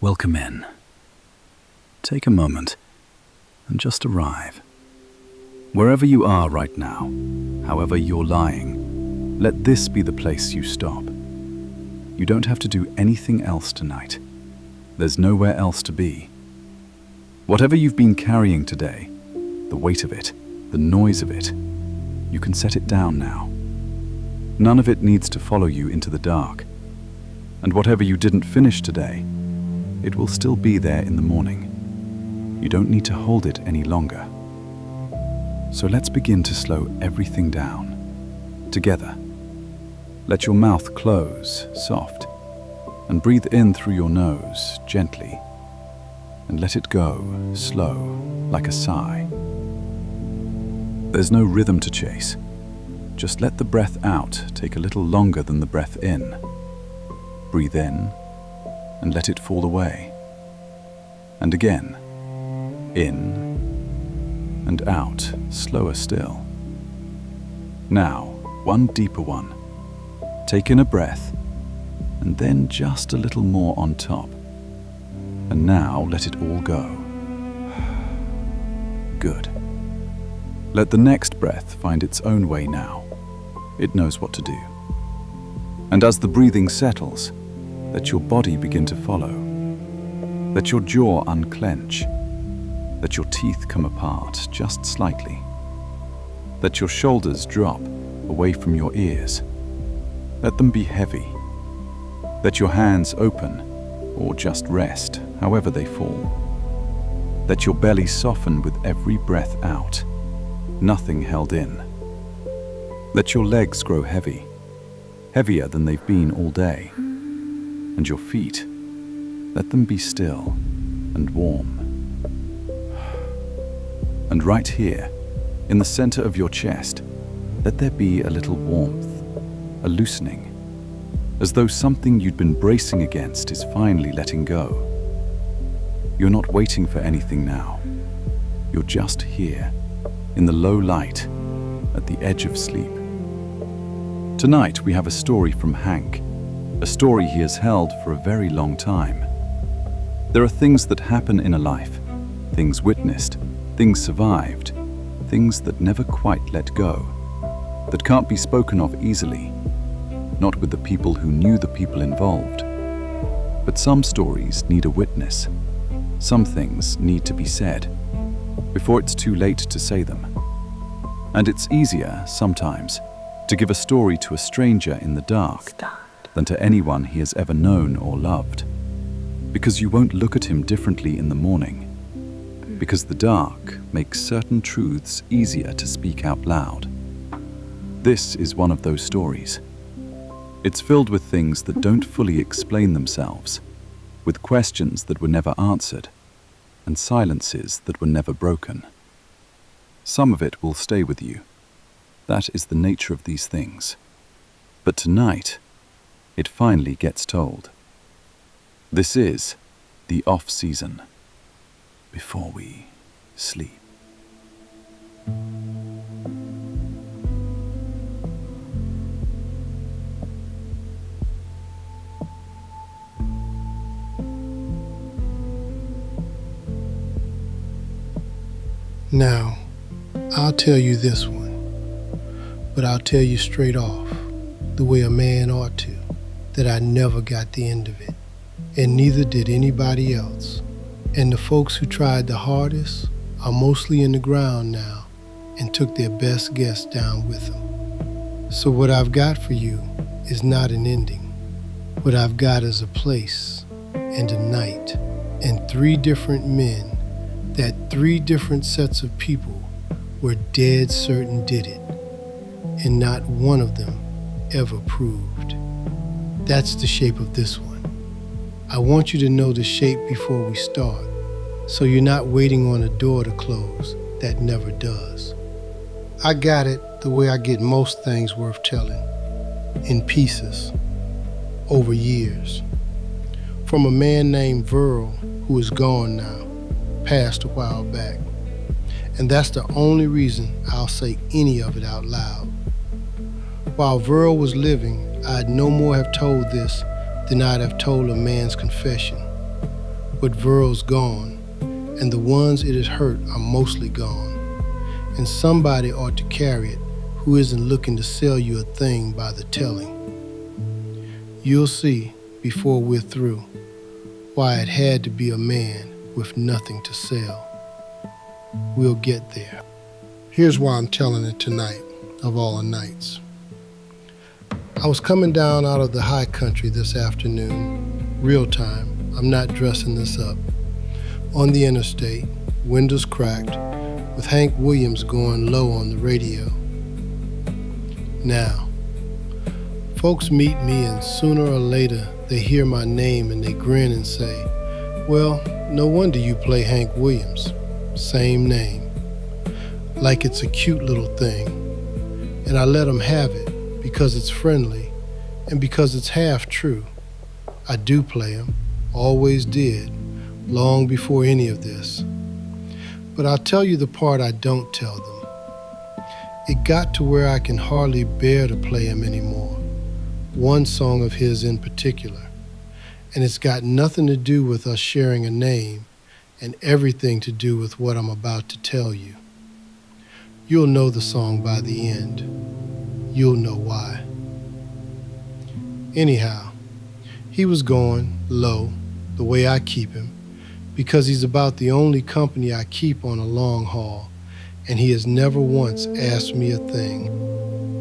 Welcome in. Take a moment and just arrive. Wherever you are right now, however you're lying, let this be the place you stop. You don't have to do anything else tonight. There's nowhere else to be. Whatever you've been carrying today, the weight of it, the noise of it, you can set it down now. None of it needs to follow you into the dark. And whatever you didn't finish today, it will still be there in the morning. You don't need to hold it any longer. So let's begin to slow everything down. Together. Let your mouth close, soft, and breathe in through your nose, gently, and let it go, slow, like a sigh. There's no rhythm to chase. Just let the breath out take a little longer than the breath in. Breathe in, and let it fall away. And again, in and out, slower still. Now, one deeper one. Take in a breath, and then just a little more on top. And now let it all go. Good. Let the next breath find its own way now. It knows what to do. And as the breathing settles, let your body begin to follow. Let your jaw unclench. Let your teeth come apart just slightly. Let your shoulders drop away from your ears. Let them be heavy. Let your hands open or just rest, however they fall. Let your belly soften with every breath out, nothing held in. Let your legs grow heavy, heavier than they've been all day. And your feet, let them be still and warm. And right here, in the center of your chest, let there be a little warmth, a loosening, as though something you'd been bracing against is finally letting go. You're not waiting for anything now. You're just here, in the low light, at the edge of sleep. Tonight we have a story from Hank, a story he has held for a very long time. There are things that happen in a life, things witnessed, things survived, things that never quite let go, that can't be spoken of easily, not with the people who knew the people involved. But some stories need a witness. Some things need to be said before it's too late to say them. And it's easier, sometimes, to give a story to a stranger in the dark than to anyone he has ever known or loved. Because you won't look at him differently in the morning. Because the dark makes certain truths easier to speak out loud. This is one of those stories. It's filled with things that don't fully explain themselves, with questions that were never answered, and silences that were never broken. Some of it will stay with you. That is the nature of these things. But tonight, it finally gets told. This is the off-season, before we sleep. Now, I'll tell you this one, but I'll tell you straight off, the way a man ought to, that I never got the end of it, and neither did anybody else. And the folks who tried the hardest are mostly in the ground now and took their best guess down with them. So what I've got for you is not an ending. What I've got is a place and a night and 3 different men that 3 different sets of people were dead certain did it, and not one of them ever proved. That's the shape of this one. I want you to know the shape before we start, so you're not waiting on a door to close that never does. I got it the way I get most things worth telling, in pieces, over years. From a man named Verl, who is gone now, passed a while back. And that's the only reason I'll say any of it out loud. While Verl was living, I'd no more have told this than I'd have told a man's confession. but Verl's gone, and the ones it has hurt are mostly gone. And somebody ought to carry it who isn't looking to sell you a thing by the telling. You'll see, before we're through, why it had to be a man with nothing to sell. We'll get there. Here's why I'm telling it tonight, of all the nights. I was coming down out of the high country this afternoon, real time, I'm not dressing this up, on the interstate, windows cracked, with Hank Williams going low on the radio. Now, folks meet me and sooner or later they hear my name and they grin and say, well, no wonder you play Hank Williams, same name. Like it's a cute little thing. And I let them have it because it's friendly and because it's half true. I do play him, always did, long before any of this. But I'll tell you the part I don't tell them. It got to where I can hardly bear to play him anymore. One song of his in particular. And it's got nothing to do with us sharing a name and everything to do with what I'm about to tell you. You'll know the song by the end. You'll know why. Anyhow, he was going low, the way I keep him, because he's about the only company I keep on a long haul, and he has never once asked me a thing.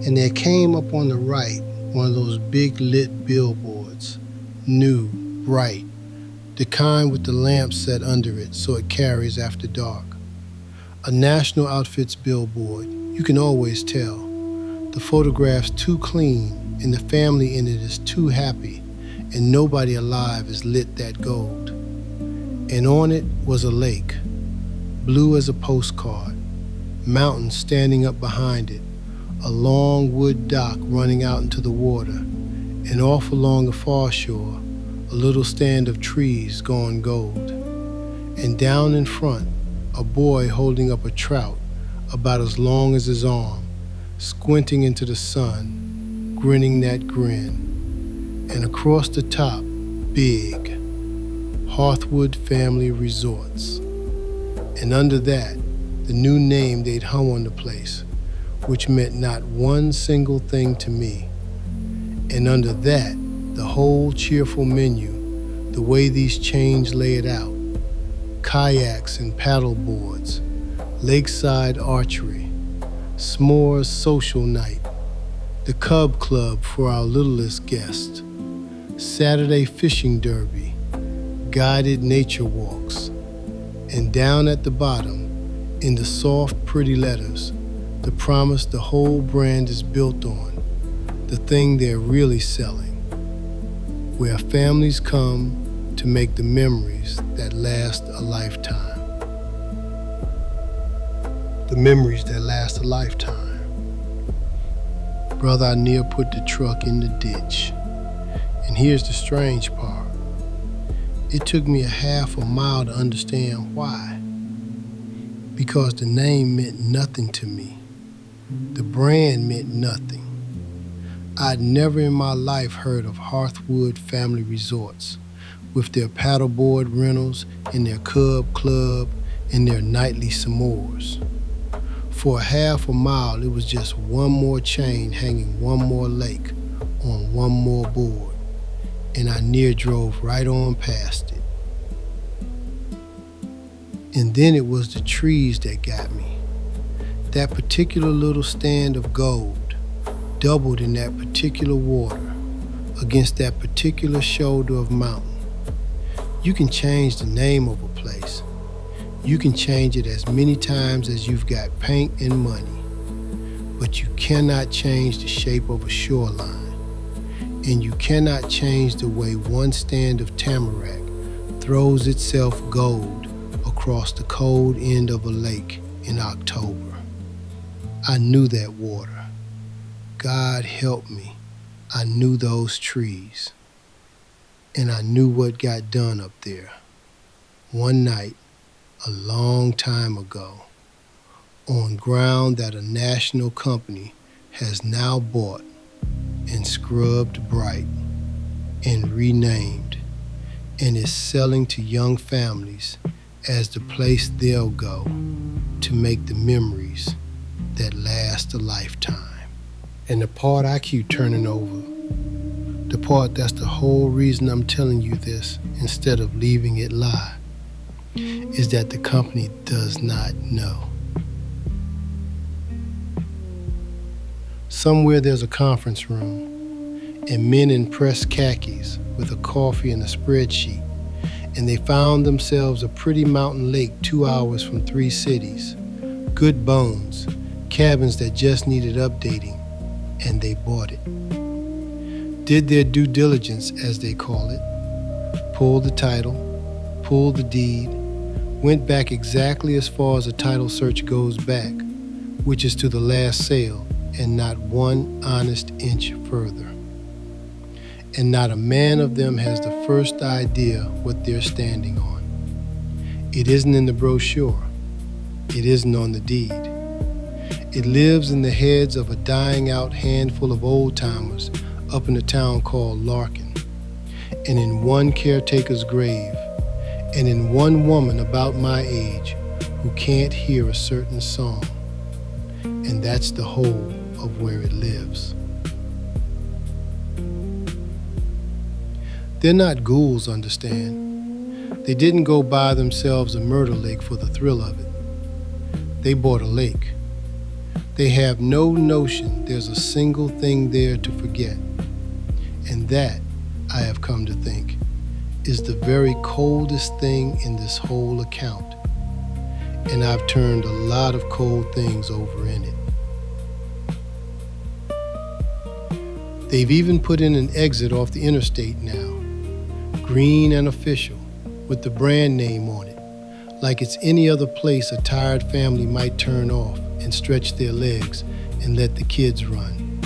And there came up on the right one of those big lit billboards, new, bright, the kind with the lamp set under it so it carries after dark. A National Outfits billboard, you can always tell. The photograph's too clean and the family in it is too happy, and nobody alive is lit that gold. And on it was a lake, blue as a postcard, mountains standing up behind it, a long wood dock running out into the water, and off along the far shore, a little stand of trees gone gold. And down in front, a boy holding up a trout about as long as his arm, squinting into the sun, grinning that grin. And across the top, big, Hearthwood Family Resorts. And under that, the new name they'd hung on the place, which meant not one single thing to me. And under that, the whole cheerful menu, the way these chains lay it out, kayaks and paddle boards, lakeside archery, s'mores social night, the Cub Club for our littlest guest, Saturday fishing derby, guided nature walks, and down at the bottom, in the soft, pretty letters, the promise the whole brand is built on, the thing they're really selling, where families come to make the memories that last a lifetime. The memories that last a lifetime. Brother, I near put the truck in the ditch. And here's the strange part. It took me a half a mile to understand why. Because the name meant nothing to me. The brand meant nothing. I'd never in my life heard of Hearthwood Family Resorts with their paddleboard rentals and their Cub Club and their nightly s'mores. For a half a mile, it was just one more chain hanging one more lake on one more board. And I near drove right on past it. And then it was the trees that got me. That particular little stand of gold, doubled in that particular water, against that particular shoulder of mountain. You can change the name of a place. You can change it as many times as you've got paint and money. But you cannot change the shape of a shoreline. And you cannot change the way one stand of tamarack throws itself gold across the cold end of a lake in October. I knew that water. God help me, I knew those trees. And I knew what got done up there. One night, a long time ago, on ground that a national company has now bought and scrubbed bright and renamed and is selling to young families as the place they'll go to make the memories that last a lifetime. And the part I keep turning over, the part that's the whole reason I'm telling you this instead of leaving it lie, is that the company does not know. Somewhere there's a conference room, and men in pressed khakis with a coffee and a spreadsheet, and they found themselves a pretty mountain lake 2 hours from 3 cities, good bones, cabins that just needed updating, and they bought it. Did their due diligence, as they call it, pulled the title, pulled the deed, went back exactly as far as a title search goes back, which is to the last sale, and not one honest inch further. And not a man of them has the first idea what they're standing on. It isn't in the brochure. It isn't on the deed. It lives in the heads of a dying out handful of old-timers up in a town called Larkin, and in one caretaker's grave, and in one woman about my age who can't hear a certain song. And that's the whole of where it lives. They're not ghouls, understand. They didn't go buy themselves a murder lake for the thrill of it. They bought a lake. They have no notion there's a single thing there to forget. And that, I have come to think, is the very coldest thing in this whole account. And I've turned a lot of cold things over in it. They've even put in an exit off the interstate now, green and official, with the brand name on it, like it's any other place a tired family might turn off and stretch their legs and let the kids run.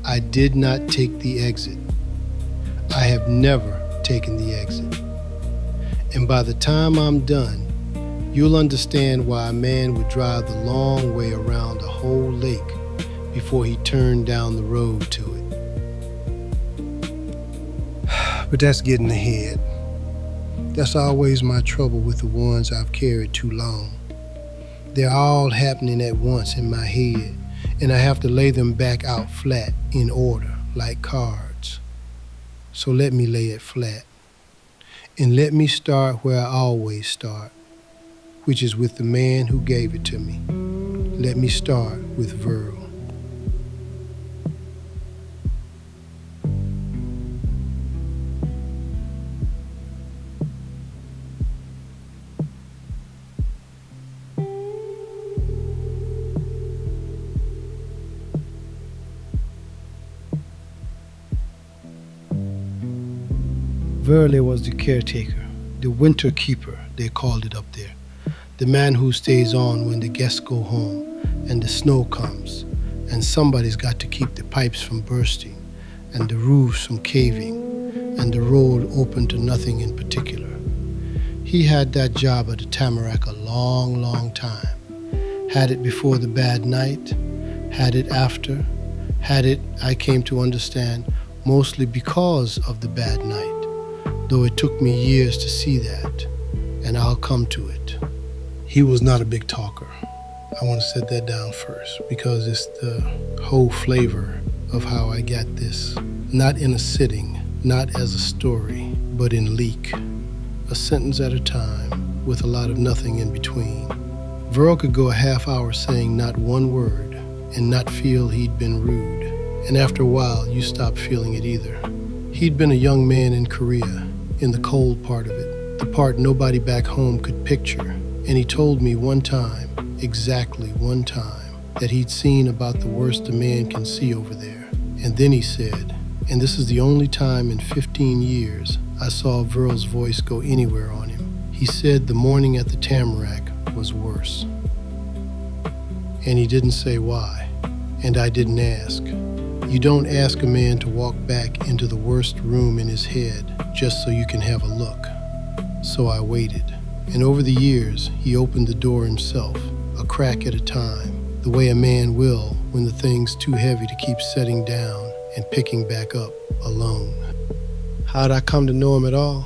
I did not take the exit. I have never taken the exit. And by the time I'm done, you'll understand why a man would drive the long way around a whole lake before he turned down the road to it. But that's getting ahead. That's always my trouble with the ones I've carried too long. They're all happening at once in my head, and I have to lay them back out flat in order, like cards. So let me lay it flat. And let me start where I always start, which is with the man who gave it to me. Let me start with Verl. Verle was the caretaker, the winter keeper, they called it up there. The man who stays on when the guests go home and the snow comes, and somebody's got to keep the pipes from bursting and the roofs from caving and the road open to nothing in particular. He had that job at the Tamarack a long, long time. Had it before the bad night, had it after, had it, I came to understand, mostly because of the bad night. Though it took me years to see that, and I'll come to it. He was not a big talker. I want to set that down first, because it's the whole flavor of how I got this. Not in a sitting, not as a story, but in leak. A sentence at a time, with a lot of nothing in between. Verl could go a half hour saying not one word, and not feel he'd been rude. And after a while, you stop feeling it either. He'd been a young man in Korea, in the cold part of it, the part nobody back home could picture. And he told me one time, exactly one time, that he'd seen about the worst a man can see over there. And then he said, and this is the only time in 15 years I saw Verl's voice go anywhere on him. He said the morning at the Tamarack was worse. And he didn't say why, and I didn't ask. You don't ask a man to walk back into the worst room in his head just so you can have a look. So I waited. And over the years, he opened the door himself, a crack at a time, the way a man will when the thing's too heavy to keep setting down and picking back up alone. How'd I come to know him at all?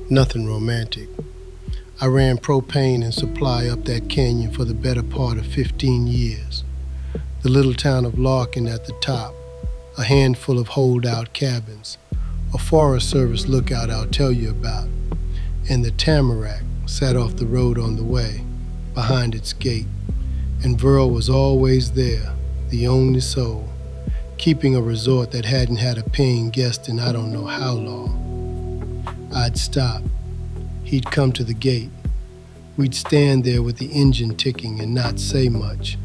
Nothing romantic. I ran propane and supply up that canyon for the better part of 15 years. The little town of Larkin at the top, a handful of holdout cabins, a Forest Service lookout I'll tell you about, and the Tamarack sat off the road on the way, behind its gate. And Verl was always there, the only soul, keeping a resort that hadn't had a paying guest in I don't know how long. I'd stop. He'd come to the gate. We'd stand there with the engine ticking and not say much,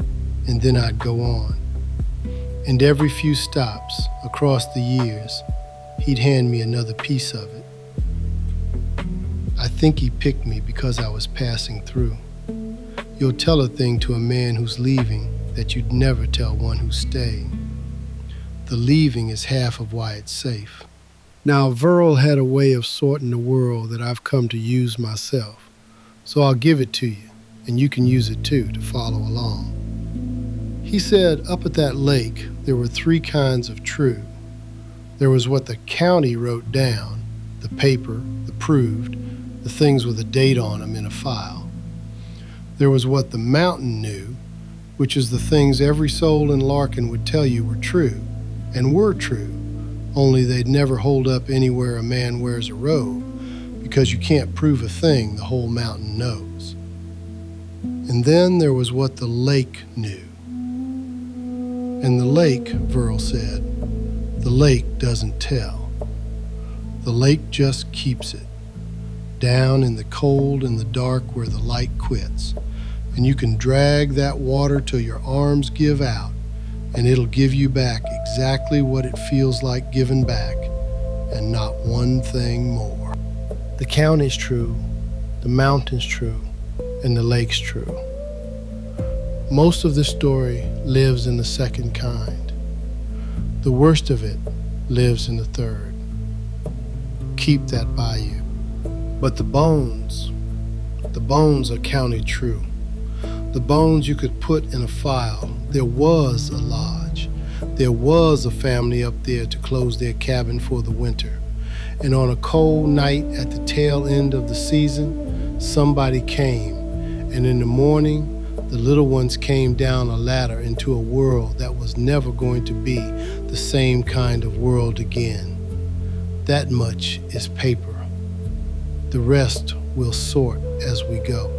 and then I'd go on. And every few stops, across the years, he'd hand me another piece of it. I think he picked me because I was passing through. You'll tell a thing to a man who's leaving that you'd never tell one who's staying. The leaving is half of why it's safe. Now, Verl had a way of sorting the world that I've come to use myself, so I'll give it to you, and you can use it too to follow along. He said up at that lake there were 3 kinds of true. There was what the county wrote down, the paper, the proved, the things with a date on them in a file. There was what the mountain knew, which is the things every soul in Larkin would tell you were true, and were true, only they'd never hold up anywhere a man wears a robe, because you can't prove a thing the whole mountain knows. And then there was what the lake knew. And the lake, Verl said, the lake doesn't tell. The lake just keeps it, down in the cold and the dark where the light quits, and you can drag that water till your arms give out, and it'll give you back exactly what it feels like giving back, and not one thing more. The county's true, the mountain's true, and the lake's true. Most of the story lives in the second kind. The worst of it lives in the third. Keep that by you. But the bones are county true. The bones you could put in a file. There was a lodge. There was a family up there to close their cabin for the winter. And on a cold night at the tail end of the season, somebody came. And in the morning, the little ones came down a ladder into a world that was never going to be the same kind of world again. That much is paper. The rest we'll sort as we go.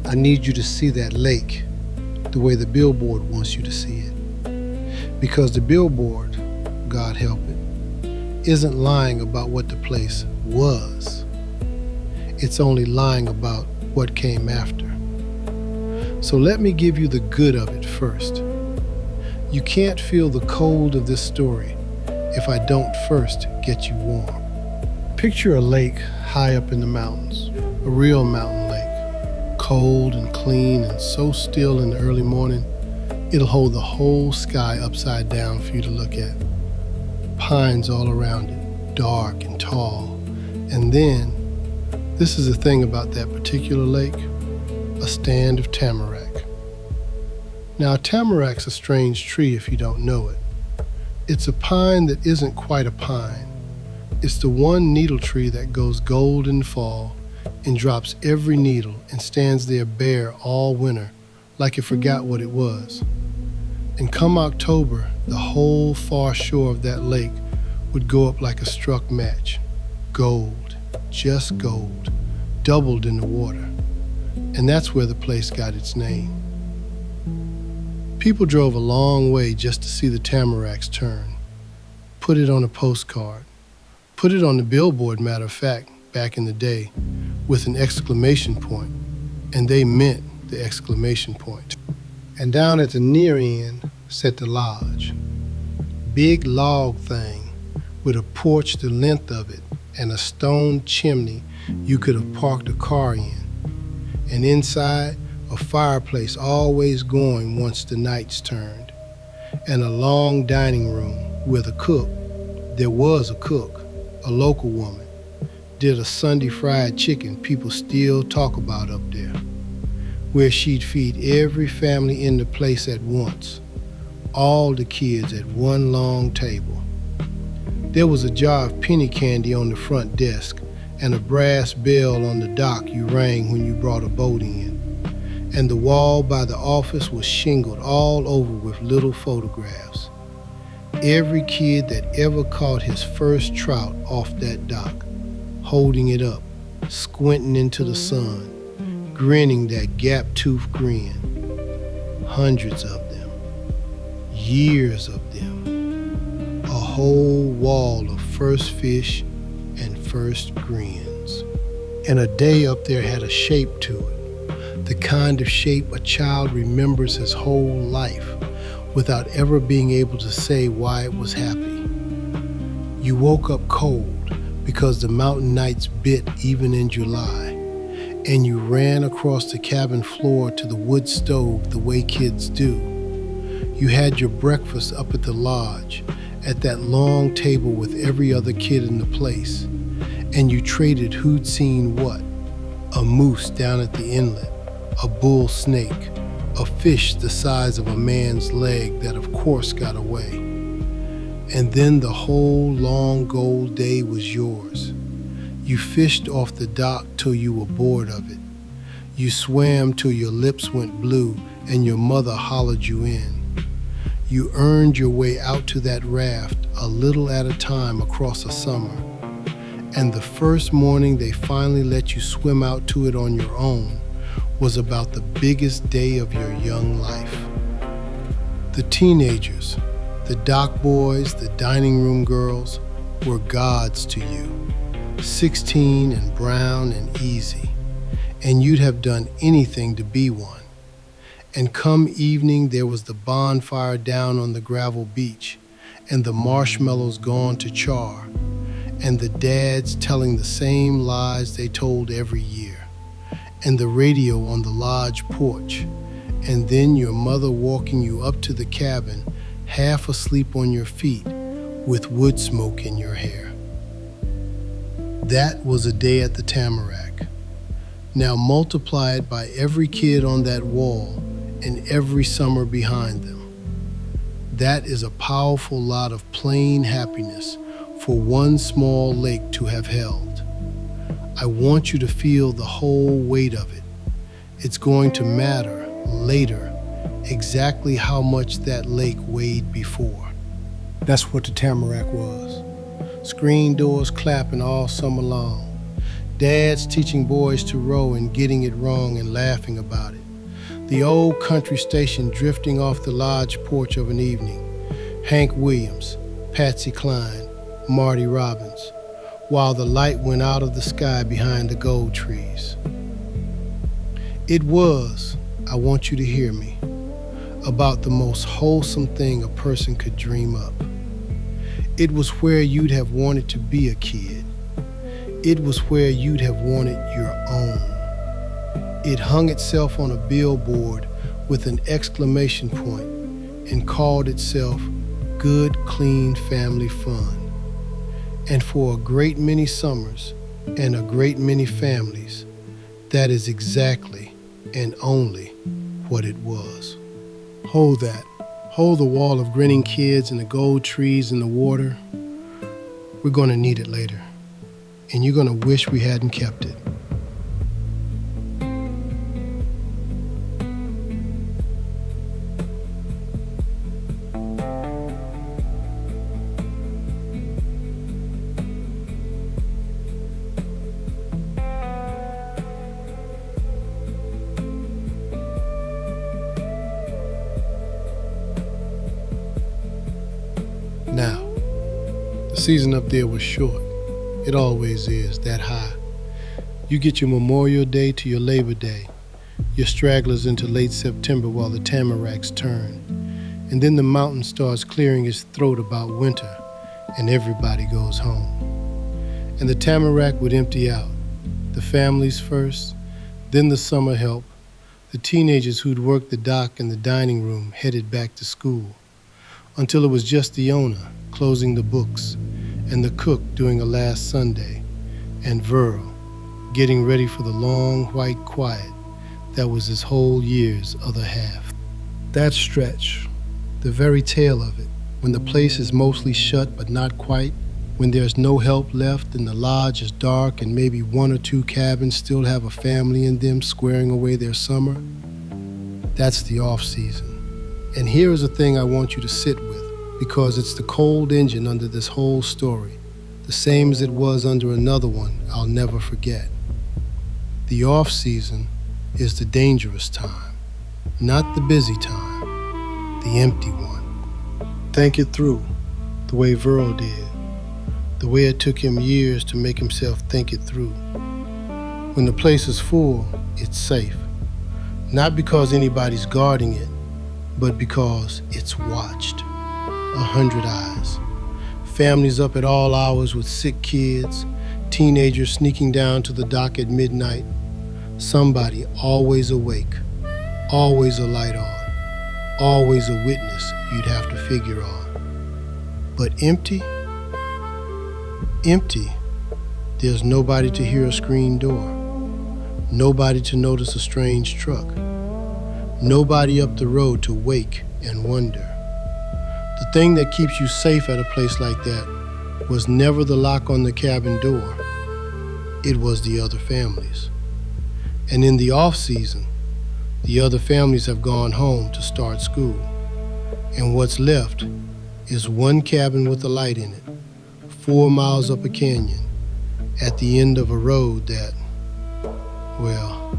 I need you to see that lake the way the billboard wants you to see it. Because the billboard, God help it, isn't lying about what the place was. It's only lying about what came after. So let me give you the good of it first. You can't feel the cold of this story if I don't first get you warm. Picture a lake high up in the mountains, a real mountain lake. Cold and clean and so still in the early morning, it'll hold the whole sky upside down for you to look at. Pines all around it, dark and tall. And then, this is the thing about that particular lake, a stand of tamarack. Now, a tamarack's a strange tree if you don't know it. It's a pine that isn't quite a pine. It's the one needle tree that goes gold in fall and drops every needle and stands there bare all winter like it forgot what it was. And come October, the whole far shore of that lake would go up like a struck match. Gold, just gold, doubled in the water. And that's where the place got its name. People drove a long way just to see the tamaracks turn. Put it on a postcard. Put it on the billboard, matter of fact, back in the day, with an exclamation point, and they meant the exclamation point. And down at the near end sat the lodge. Big log thing with a porch the length of it and a stone chimney you could have parked a car in. And inside, a fireplace always going once the nights turned. And a long dining room with a cook. There was a cook, a local woman. did a Sunday fried chicken people still talk about up there, where she'd feed every family in the place at once, all the kids at one long table. There was a jar of penny candy on the front desk and a brass bell on the dock you rang when you brought a boat in. And the wall by the office was shingled all over with little photographs. Every kid that ever caught his first trout off that dock, holding it up, squinting into the sun, grinning that gap-toothed grin. Hundreds of them, years of them, a whole wall of first fish and first grins. And a day up there had a shape to it, the kind of shape a child remembers his whole life without ever being able to say why it was happy. You woke up cold because the mountain nights bit even in July, and you ran across the cabin floor to the wood stove the way kids do. You had your breakfast up at the lodge, at that long table with every other kid in the place, and you traded who'd seen what: a moose down at the inlet, a bull snake, a fish the size of a man's leg that of course got away. And then the whole long gold day was yours. You fished off the dock till you were bored of it. You swam till your lips went blue and your mother hollered you in. You earned your way out to that raft a little at a time across a summer. And the first morning they finally let you swim out to it on your own was about the biggest day of your young life. The teenagers, the dock boys, the dining room girls were gods to you, 16 and brown and easy, and you'd have done anything to be one. And come evening, there was the bonfire down on the gravel beach, and the marshmallows gone to char, and the dads telling the same lies they told every year, and the radio on the lodge porch, and then your mother walking you up to the cabin, half asleep on your feet, with wood smoke in your hair. That was a day at the Tamarack. Now multiply it by every kid on that wall and every summer behind them. That is a powerful lot of plain happiness for one small lake to have held. I want you to feel the whole weight of it. It's going to matter later exactly how much that lake weighed before. That's what the Tamarack was. Screen doors clapping all summer long. Dads teaching boys to row and getting it wrong and laughing about it. The old country station drifting off the lodge porch of an evening. Hank Williams, Patsy Cline, Marty Robbins, while the light went out of the sky behind the gold trees. It was, I want you to hear me, about the most wholesome thing a person could dream up. It was where you'd have wanted to be a kid. It was where you'd have wanted your own. It hung itself on a billboard with an exclamation point and called itself Good, Clean Family Fun. And for a great many summers and a great many families, that is exactly and only what it was. Hold that. Hold the wall of grinning kids and the gold trees and the water. We're going to need it later, and you're going to wish we hadn't kept it. Now, the season up there was short. It always is, that high. You get your Memorial Day to your Labor Day, your stragglers into late September while the tamaracks turn. And then the mountain starts clearing its throat about winter, and everybody goes home. And the tamarack would empty out, the families first, then the summer help, the teenagers who'd worked the dock and the dining room headed back to school, until it was just the owner closing the books and the cook doing a last Sunday, and Verl, getting ready for the long white quiet that was his whole year's other half. That stretch, the very tail of it, when the place is mostly shut but not quite, when there's no help left and the lodge is dark and maybe one or two cabins still have a family in them squaring away their summer, that's the off-season. And here is a thing I want you to sit with, because it's the cold engine under this whole story, the same as it was under another one I'll never forget. The off-season is the dangerous time, not the busy time, the empty one. Think it through, the way Verl did, the way it took him years to make himself think it through. When the place is full, it's safe, not because anybody's guarding it, but because it's watched. 100 eyes. Families up at all hours with sick kids, teenagers sneaking down to the dock at midnight. Somebody always awake, always a light on, always a witness you'd have to figure on. But empty? Empty. There's nobody to hear a screen door, nobody to notice a strange truck, nobody up the road to wake and wonder. The thing that keeps you safe at a place like that was never the lock on the cabin door. It was the other families. And in the off-season, the other families have gone home to start school. And what's left is one cabin with a light in it, 4 miles up a canyon, at the end of a road that, well,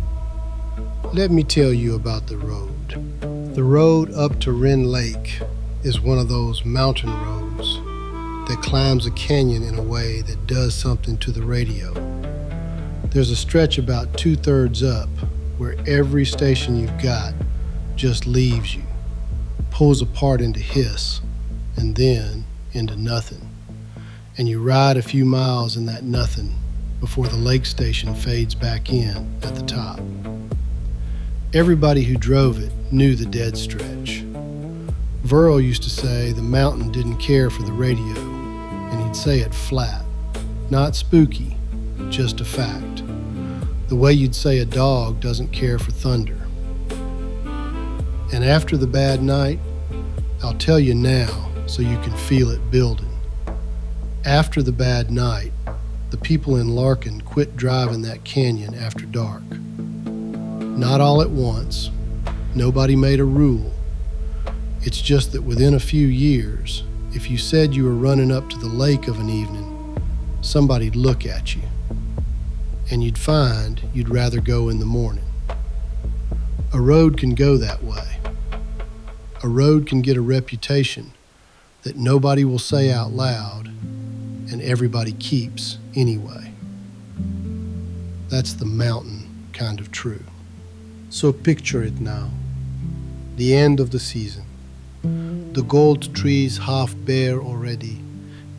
let me tell you about the road. The road up to Wren Lake is one of those mountain roads that climbs a canyon in a way that does something to the radio. There's a stretch about 2/3 up where every station you've got just leaves you, pulls apart into hiss, and then into nothing. And you ride a few miles in that nothing before the lake station fades back in at the top. Everybody who drove it knew the dead stretch. Verl used to say the mountain didn't care for the radio, and he'd say it flat, not spooky, just a fact. The way you'd say a dog doesn't care for thunder. And after the bad night, I'll tell you now so you can feel it building. After the bad night, the people in Larkin quit driving that canyon after dark. Not all at once. Nobody made a rule. It's just that within a few years, if you said you were running up to the lake of an evening, somebody'd look at you. And you'd find you'd rather go in the morning. A road can go that way. A road can get a reputation that nobody will say out loud and everybody keeps anyway. That's the mountain kind of true. So picture it now, the end of the season. The gold trees half bare already,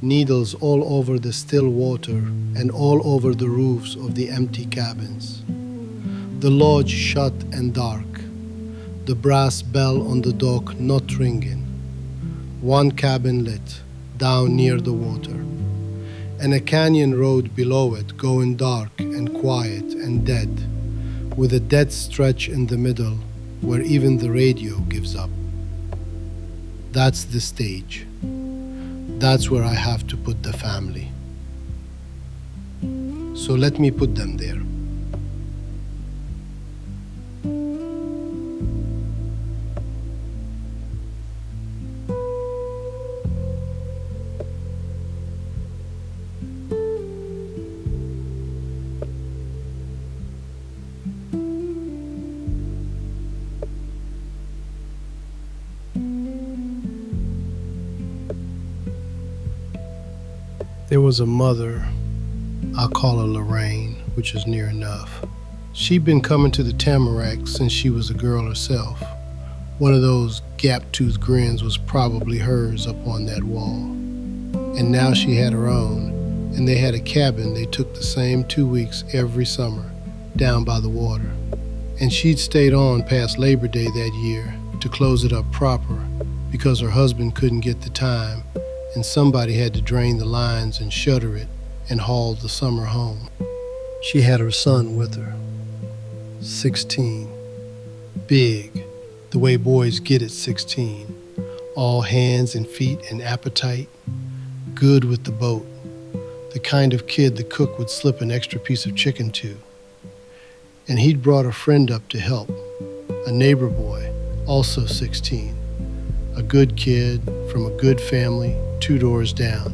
needles all over the still water and all over the roofs of the empty cabins. The lodge shut and dark, the brass bell on the dock not ringing. One cabin lit, down near the water, and a canyon road below it going dark and quiet and dead, with a dead stretch in the middle where even the radio gives up. That's the stage. That's where I have to put the family. So let me put them there. There was a mother, I'll call her Lorraine, which is near enough. She'd been coming to the Tamarack since she was a girl herself. One of those gap-toothed grins was probably hers up on that wall. And now she had her own, and they had a cabin they took the same 2 weeks every summer, down by the water. And she'd stayed on past Labor Day that year to close it up proper because her husband couldn't get the time and somebody had to drain the lines and shutter it and hauled the summer home. She had her son with her, 16, big, the way boys get at 16, all hands and feet and appetite, good with the boat, the kind of kid the cook would slip an extra piece of chicken to. And he'd brought a friend up to help, a neighbor boy, also 16, a good kid from a good family 2 doors down,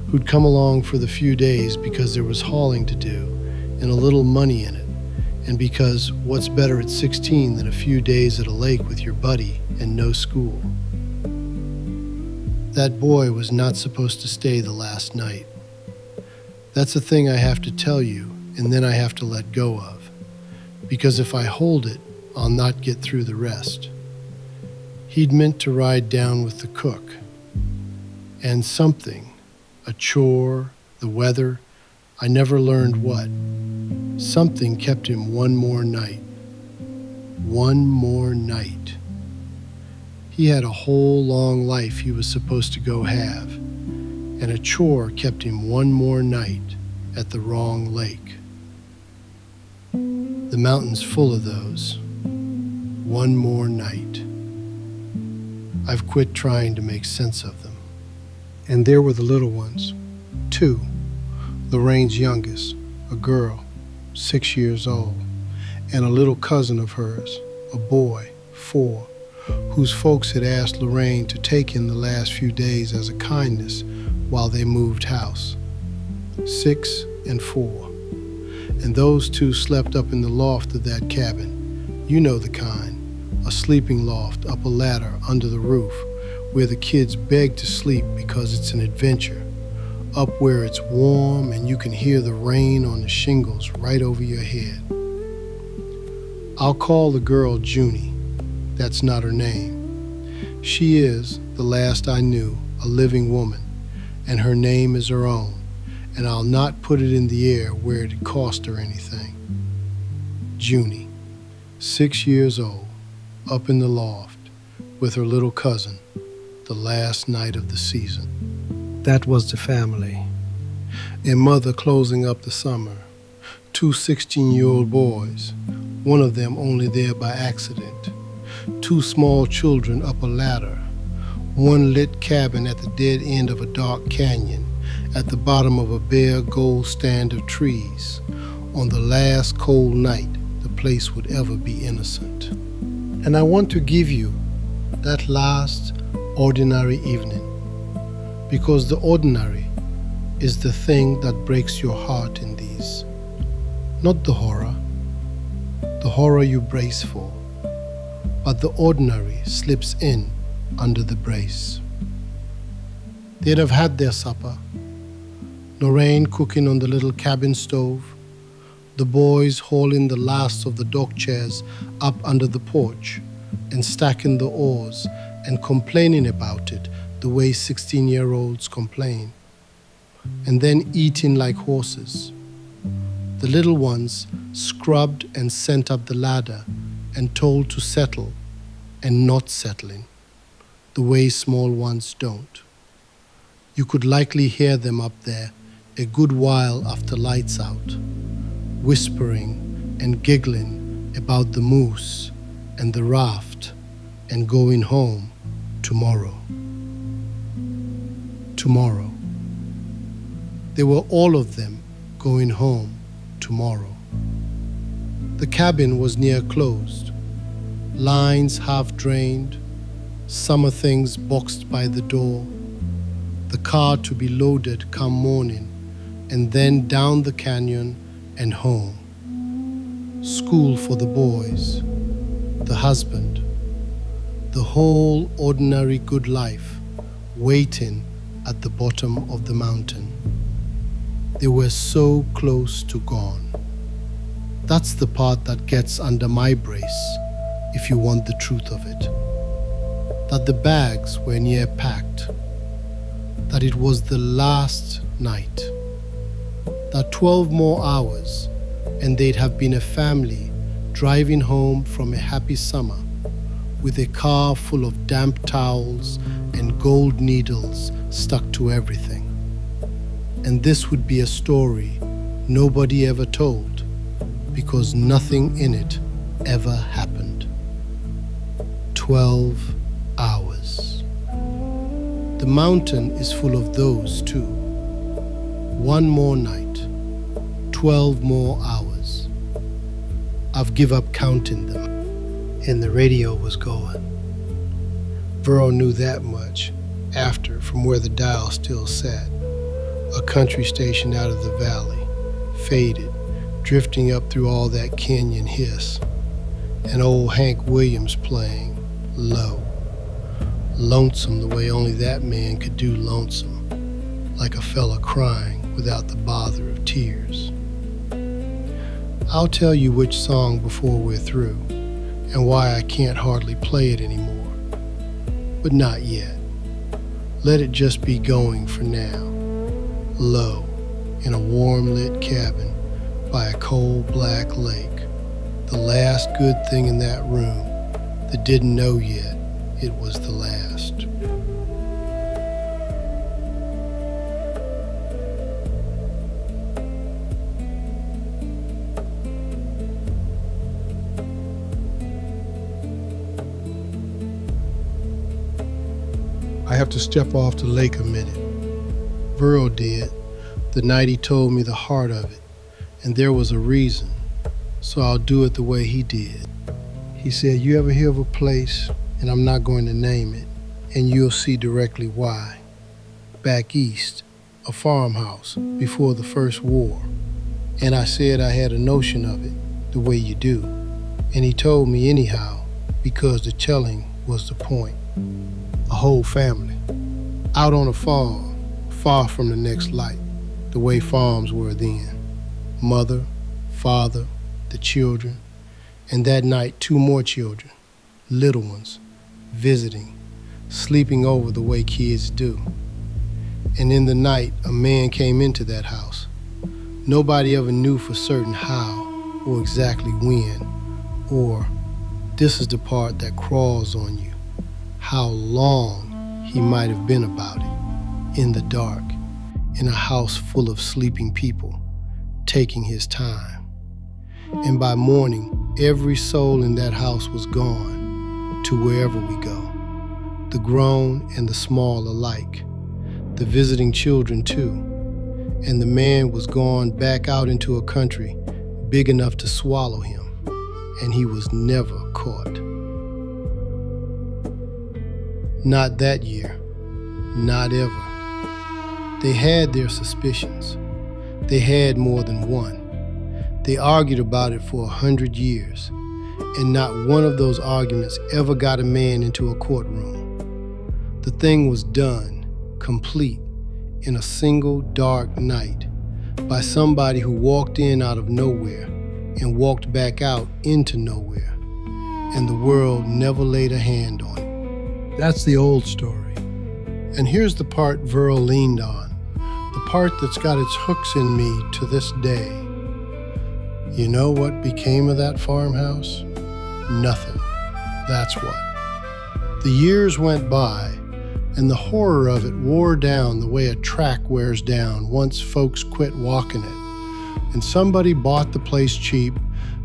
who'd come along for the few days because there was hauling to do and a little money in it, and because what's better at 16 than a few days at a lake with your buddy and no school? That boy was not supposed to stay the last night. That's a thing I have to tell you, and then I have to let go of, because if I hold it, I'll not get through the rest. He'd meant to ride down with the cook, and something, a chore, the weather, I never learned what, something kept him one more night. One more night. He had a whole long life he was supposed to go have, and a chore kept him one more night at the wrong lake. The mountain's full of those. One more night. I've quit trying to make sense of them. And there were the little ones, 2. Lorraine's youngest, a girl, 6 years old, and a little cousin of hers, a boy, 4, whose folks had asked Lorraine to take in the last few days as a kindness while they moved house. 6 and 4. And those 2 slept up in the loft of that cabin. You know the kind, a sleeping loft up a ladder under the roof where the kids beg to sleep because it's an adventure, up where it's warm and you can hear the rain on the shingles right over your head. I'll call the girl Junie. That's not her name. She is, the last I knew, a living woman, and her name is her own, and I'll not put it in the air where it'd cost her anything. Junie, 6 years old, up in the loft, with her little cousin, the last night of the season. That was the family. A mother closing up the summer, 2 16-year-old boys, one of them only there by accident, 2 small children up a ladder, one lit cabin at the dead end of a dark canyon, at the bottom of a bare gold stand of trees, on the last cold night the place would ever be innocent. And I want to give you that last ordinary evening, because the ordinary is the thing that breaks your heart in these. Not the horror you brace for, but the ordinary slips in under the brace. They'd have had their supper, Lorraine cooking on the little cabin stove, the boys hauling the last of the dock chairs up under the porch and stacking the oars and complaining about it the way 16-year-olds complain, and then eating like horses. The little ones scrubbed and sent up the ladder and told to settle and not settling, the way small ones don't. You could likely hear them up there a good while after lights out, whispering and giggling about the moose and the raft and going home tomorrow. Tomorrow. They were all of them going home tomorrow. The cabin was near closed, lines half drained, summer things boxed by the door, the car to be loaded come morning, and then down the canyon and home. School for the boys, the husband, the whole ordinary good life waiting at the bottom of the mountain. They were so close to gone. That's the part that gets under my brace, if you want the truth of it. That the bags were near packed, that it was the last night, that 12 more hours and they'd have been a family driving home from a happy summer with a car full of damp towels and gold needles stuck to everything. And this would be a story nobody ever told, because nothing in it ever happened. 12 hours. The mountain is full of those too. One more night, 12 more hours. I've give up counting them. And the radio was going. Burl knew that much after, from where the dial still sat. A country station out of the valley, faded, drifting up through all that canyon hiss. And old Hank Williams playing, low. Lonesome the way only that man could do lonesome, like a fella crying without the bother of tears. I'll tell you which song before we're through, and why I can't hardly play it anymore. But not yet. Let it just be going for now. Low, in a warm lit cabin by a cold black lake. The last good thing in that room that didn't know yet it was the last. I have to step off the lake a minute. Burl did, the night he told me the heart of it, and there was a reason, so I'll do it the way he did. He said, you ever hear of a place, and I'm not going to name it, and you'll see directly why. Back east, a farmhouse before the first war. And I said I had a notion of it, the way you do. And he told me anyhow, because the telling was the point. A whole family, out on a farm, far from the next light, the way farms were then. Mother, father, the children, and that night 2 more children, little ones, visiting, sleeping over the way kids do. And in the night, a man came into that house. Nobody ever knew for certain how or exactly when, or, this is the part that crawls on you, how long he might have been about it, in the dark, in a house full of sleeping people, taking his time. And by morning, every soul in that house was gone to wherever we go, the grown and the small alike, the visiting children too. And the man was gone back out into a country big enough to swallow him, and he was never caught. Not that year, not ever. They had their suspicions. They had more than one. They argued about it for 100 years, and not one of those arguments ever got a man into a courtroom. The thing was done, complete, in a single dark night, by somebody who walked in out of nowhere and walked back out into nowhere, and the world never laid a hand on it. That's the old story. And here's the part Verl leaned on, the part that's got its hooks in me to this day. You know what became of that farmhouse? Nothing. That's what. The years went by, and the horror of it wore down the way a track wears down once folks quit walking it. And somebody bought the place cheap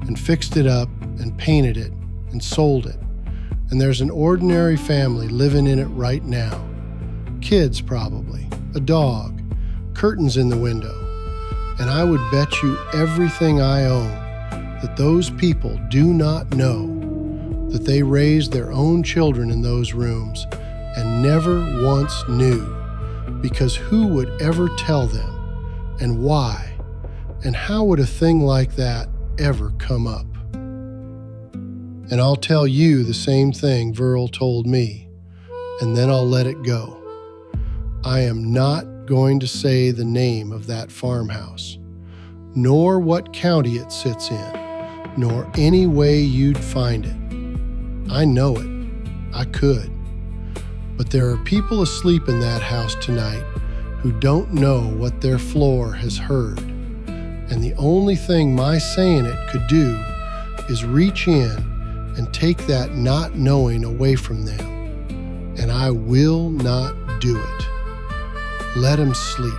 and fixed it up and painted it and sold it. And there's an ordinary family living in it right now. Kids probably, a dog, curtains in the window. And I would bet you everything I own that those people do not know that they raised their own children in those rooms and never once knew, because who would ever tell them, and why, and how would a thing like that ever come up? And I'll tell you the same thing Verl told me, and then I'll let it go. I am not going to say the name of that farmhouse, nor what county it sits in, nor any way you'd find it. I know it. I could. But there are people asleep in that house tonight who don't know what their floor has heard. And the only thing my saying it could do is reach in and take that not knowing away from them. And I will not do it. Let them sleep.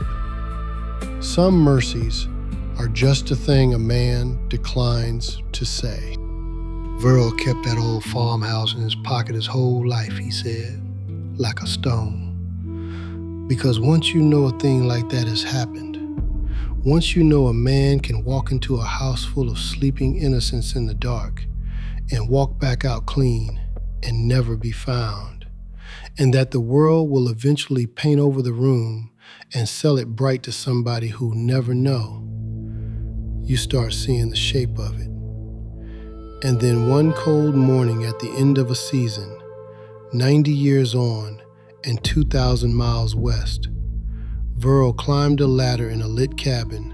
Some mercies are just a thing a man declines to say. Verl kept that old farmhouse in his pocket his whole life, he said, like a stone. Because once you know a thing like that has happened, once you know a man can walk into a house full of sleeping innocents in the dark and walk back out clean and never be found, and that the world will eventually paint over the room and sell it bright to somebody who'll never know, you start seeing the shape of it. And then one cold morning at the end of a season, 90 years on and 2,000 miles west, Verl climbed a ladder in a lit cabin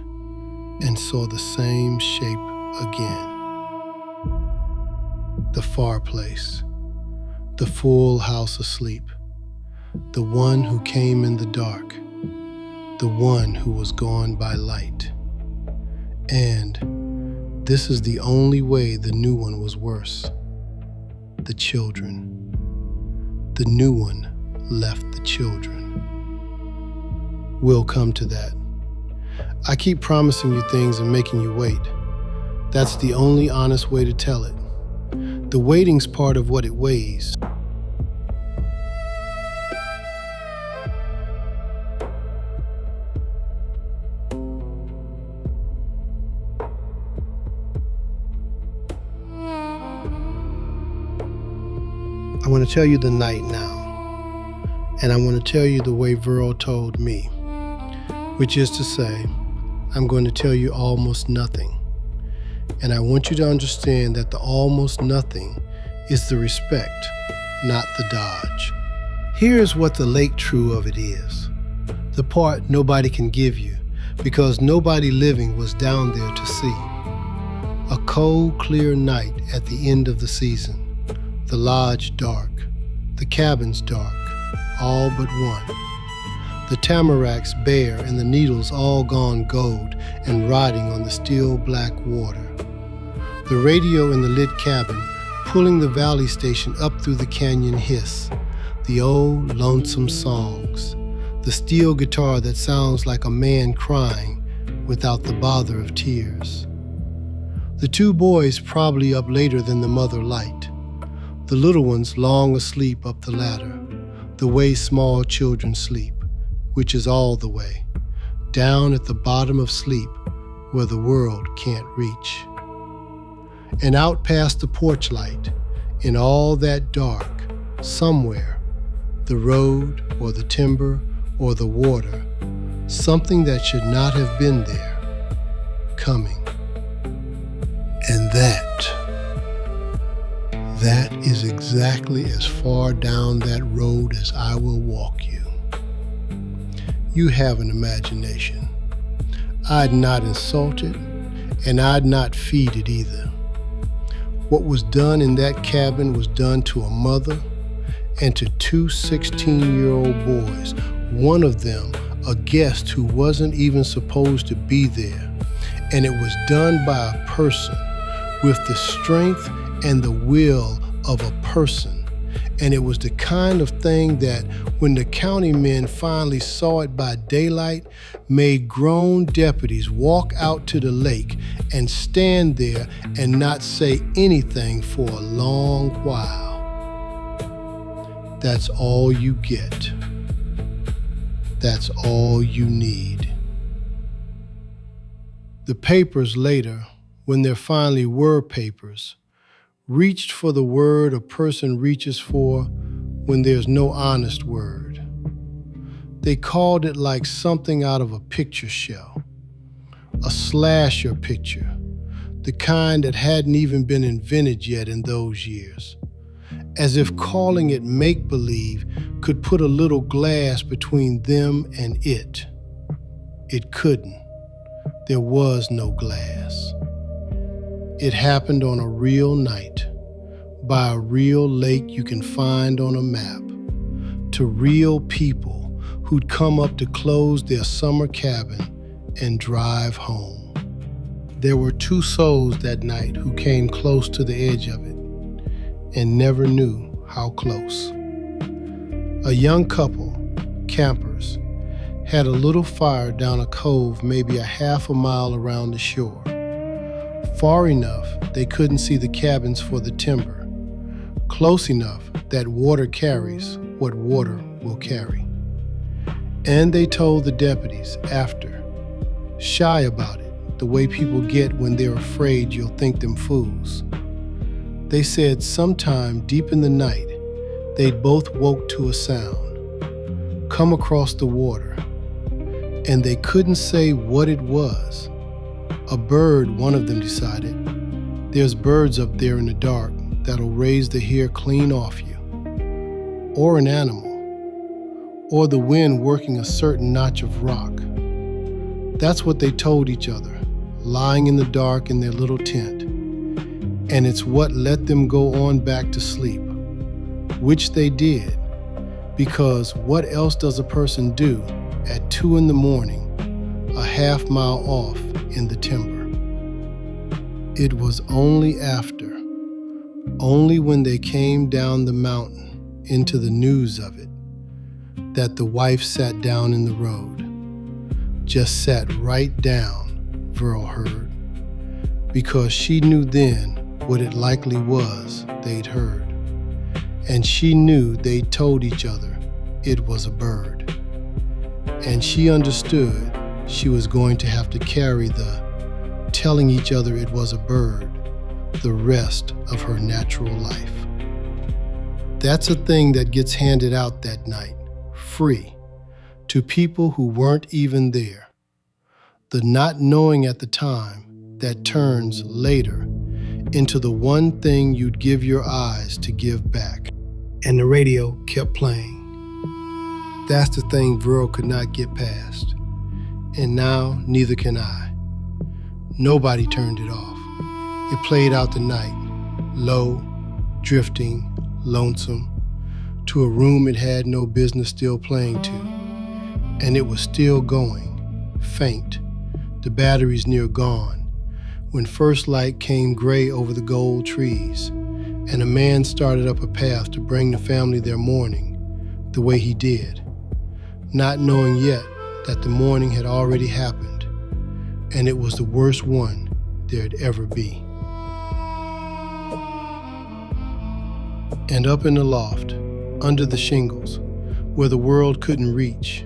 and saw the same shape again. The far place, the full house asleep, the one who came in the dark, the one who was gone by light. And this is the only way the new one was worse. The children. The new one left the children. We'll come to that. I keep promising you things and making you wait. That's the only honest way to tell it. The waiting's part of what it weighs. I want to tell you the night now, and I want to tell you the way Verl told me, which is to say, I'm going to tell you almost nothing. And I want you to understand that the almost nothing is the respect, not the dodge. Here's what the late true of it is, the part nobody can give you, because nobody living was down there to see. A cold, clear night at the end of the season. The lodge dark, the cabins dark, all but one. The tamaracks bare and the needles all gone gold and rotting on the still black water. The radio in the lit cabin pulling the valley station up through the canyon hiss. The old lonesome songs. The steel guitar that sounds like a man crying without the bother of tears. The two boys probably up later than the mother light. The little ones long asleep up the ladder, the way small children sleep, which is all the way, down at the bottom of sleep where the world can't reach. And out past the porch light, in all that dark, somewhere, the road or the timber or the water, something that should not have been there, coming. And that is exactly as far down that road as I will walk you. You have an imagination. I'd not insult it, and I'd not feed it either. What was done in that cabin was done to a mother and to two 16-year-old boys, one of them a guest who wasn't even supposed to be there. And it was done by a person with the strength and the will of a person. And it was the kind of thing that, when the county men finally saw it by daylight, made grown deputies walk out to the lake and stand there and not say anything for a long while. That's all you get. That's all you need. The papers later, when there finally were papers, reached for the word a person reaches for when there's no honest word. They called it like something out of a picture show, a slasher picture, the kind that hadn't even been invented yet in those years, as if calling it make-believe could put a little glass between them and it. It couldn't. There was no glass. It happened on a real night, by a real lake you can find on a map, to real people who'd come up to close their summer cabin and drive home. There were two souls that night who came close to the edge of it and never knew how close. A young couple, campers, had a little fire down a cove maybe a half a mile around the shore. Far enough they couldn't see the cabins for the timber. Close enough that water carries what water will carry. And they told the deputies after, shy about it, the way people get when they're afraid you'll think them fools. They said sometime deep in the night, they'd both woke to a sound, come across the water, and they couldn't say what it was. A bird, one of them decided. There's birds up there in the dark that'll raise the hair clean off you. Or an animal. Or the wind working a certain notch of rock. That's what they told each other, lying in the dark in their little tent. And it's what let them go on back to sleep, which they did, because what else does a person do at 2 a.m, a half mile off in the timber? It was only when they came down the mountain into the news of it, that the wife sat down in the road. Just sat right down, Verl heard, because she knew then what it likely was they'd heard. And she knew they'd told each other it was a bird. And she understood she was going to have to carry the telling each other it was a bird the rest of her natural life. That's a thing that gets handed out that night, free, to people who weren't even there. The not knowing at the time that turns later into the one thing you'd give your eyes to give back. And the radio kept playing. That's the thing Verl could not get past. And now neither can I. Nobody turned it off. It played out the night, low, drifting, lonesome, to a room it had no business still playing to. And it was still going, faint, the batteries near gone, when first light came gray over the gold trees, and a man started up a path to bring the family their morning the way he did, not knowing yet that the morning had already happened, and it was the worst one there'd ever be. And up in the loft, under the shingles, where the world couldn't reach,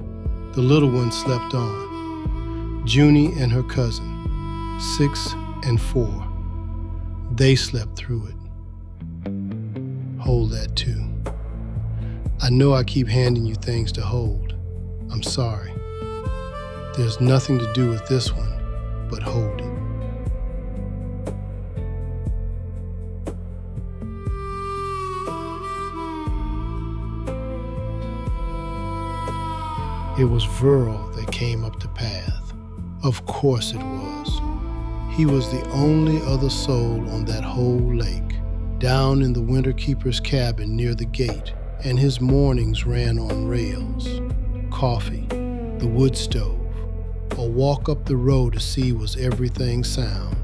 the little one slept on. Junie and her cousin, 6 and 4. They slept through it. Hold that too. I know I keep handing you things to hold. I'm sorry. There's nothing to do with this one but hold it. It was Verl that came up the path. Of course it was. He was the only other soul on that whole lake, down in the winter keeper's cabin near the gate, and his mornings ran on rails. Coffee, the wood stove, a walk up the road to see was everything sound.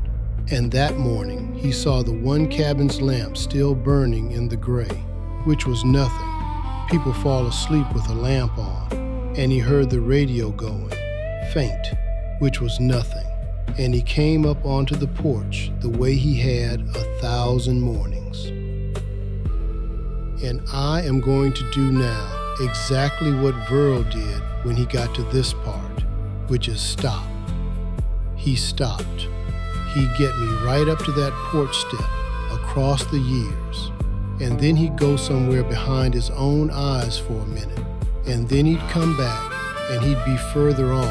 And that morning he saw the one cabin's lamp still burning in the gray, which was nothing. People fall asleep with a lamp on. And he heard the radio going, faint, which was nothing. And he came up onto the porch the way he had 1,000 mornings. And I am going to do now exactly what Verl did when he got to this part, which is stop. He stopped. He'd get me right up to that porch step across the years, and then he'd go somewhere behind his own eyes for a minute. And then he'd come back, and he'd be further on,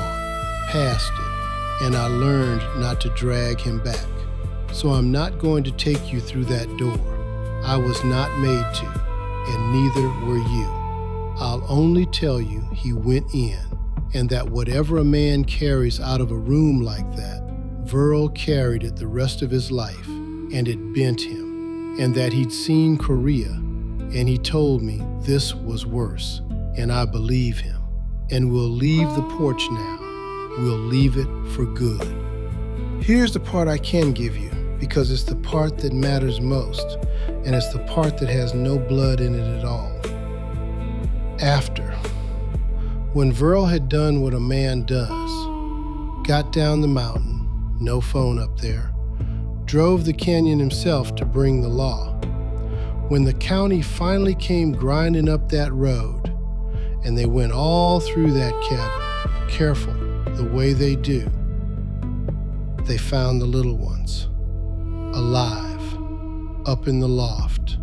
past it, and I learned not to drag him back. So I'm not going to take you through that door. I was not made to, and neither were you. I'll only tell you he went in, and that whatever a man carries out of a room like that, Verl carried it the rest of his life, and it bent him, and that he'd seen Korea, and he told me this was worse. And I believe him. And we'll leave the porch now. We'll leave it for good. Here's the part I can give you, because it's the part that matters most, and it's the part that has no blood in it at all. After, When Verl had done what a man does, got down the mountain, no phone up there, drove the canyon himself to bring the law. When the county finally came grinding up that road, and they went all through that cabin, careful the way they do, they found the little ones, alive, up in the loft.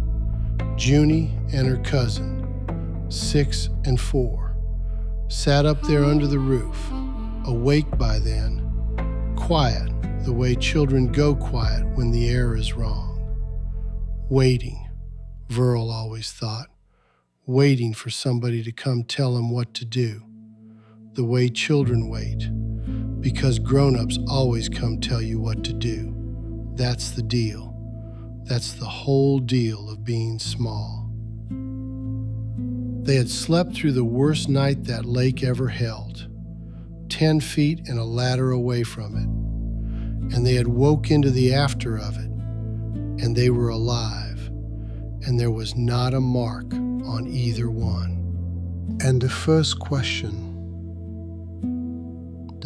Junie and her cousin, 6 and 4, sat up there under the roof, awake by then, quiet the way children go quiet when the air is wrong. Waiting, Verl always thought, waiting for somebody to come tell them what to do, the way children wait, because grown-ups always come tell you what to do. That's the deal. That's the whole deal of being small. They had slept through the worst night that lake ever held, 10 feet and a ladder away from it, and they had woke into the after of it, and they were alive, and there was not a mark on either one. And the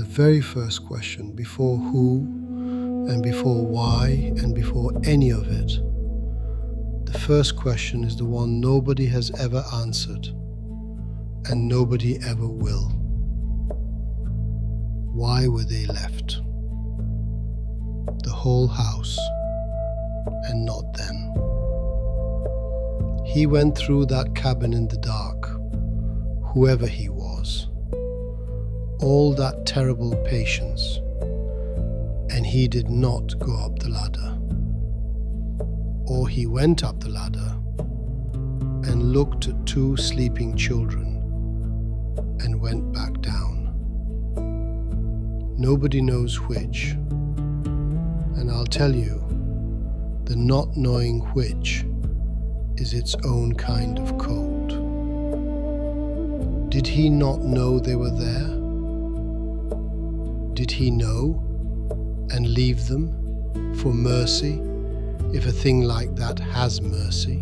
very first question, before who and before why and before any of it, the first question is the one nobody has ever answered, and nobody ever will. Why were they left? The whole house, and not them. He went through that cabin in the dark, whoever he was, all that terrible patience, and he did not go up the ladder. Or he went up the ladder and looked at 2 sleeping children and went back down. Nobody knows which, and I'll tell you, the not knowing which is its own kind of cold. Did he not know they were there? Did he know and leave them for mercy, if a thing like that has mercy,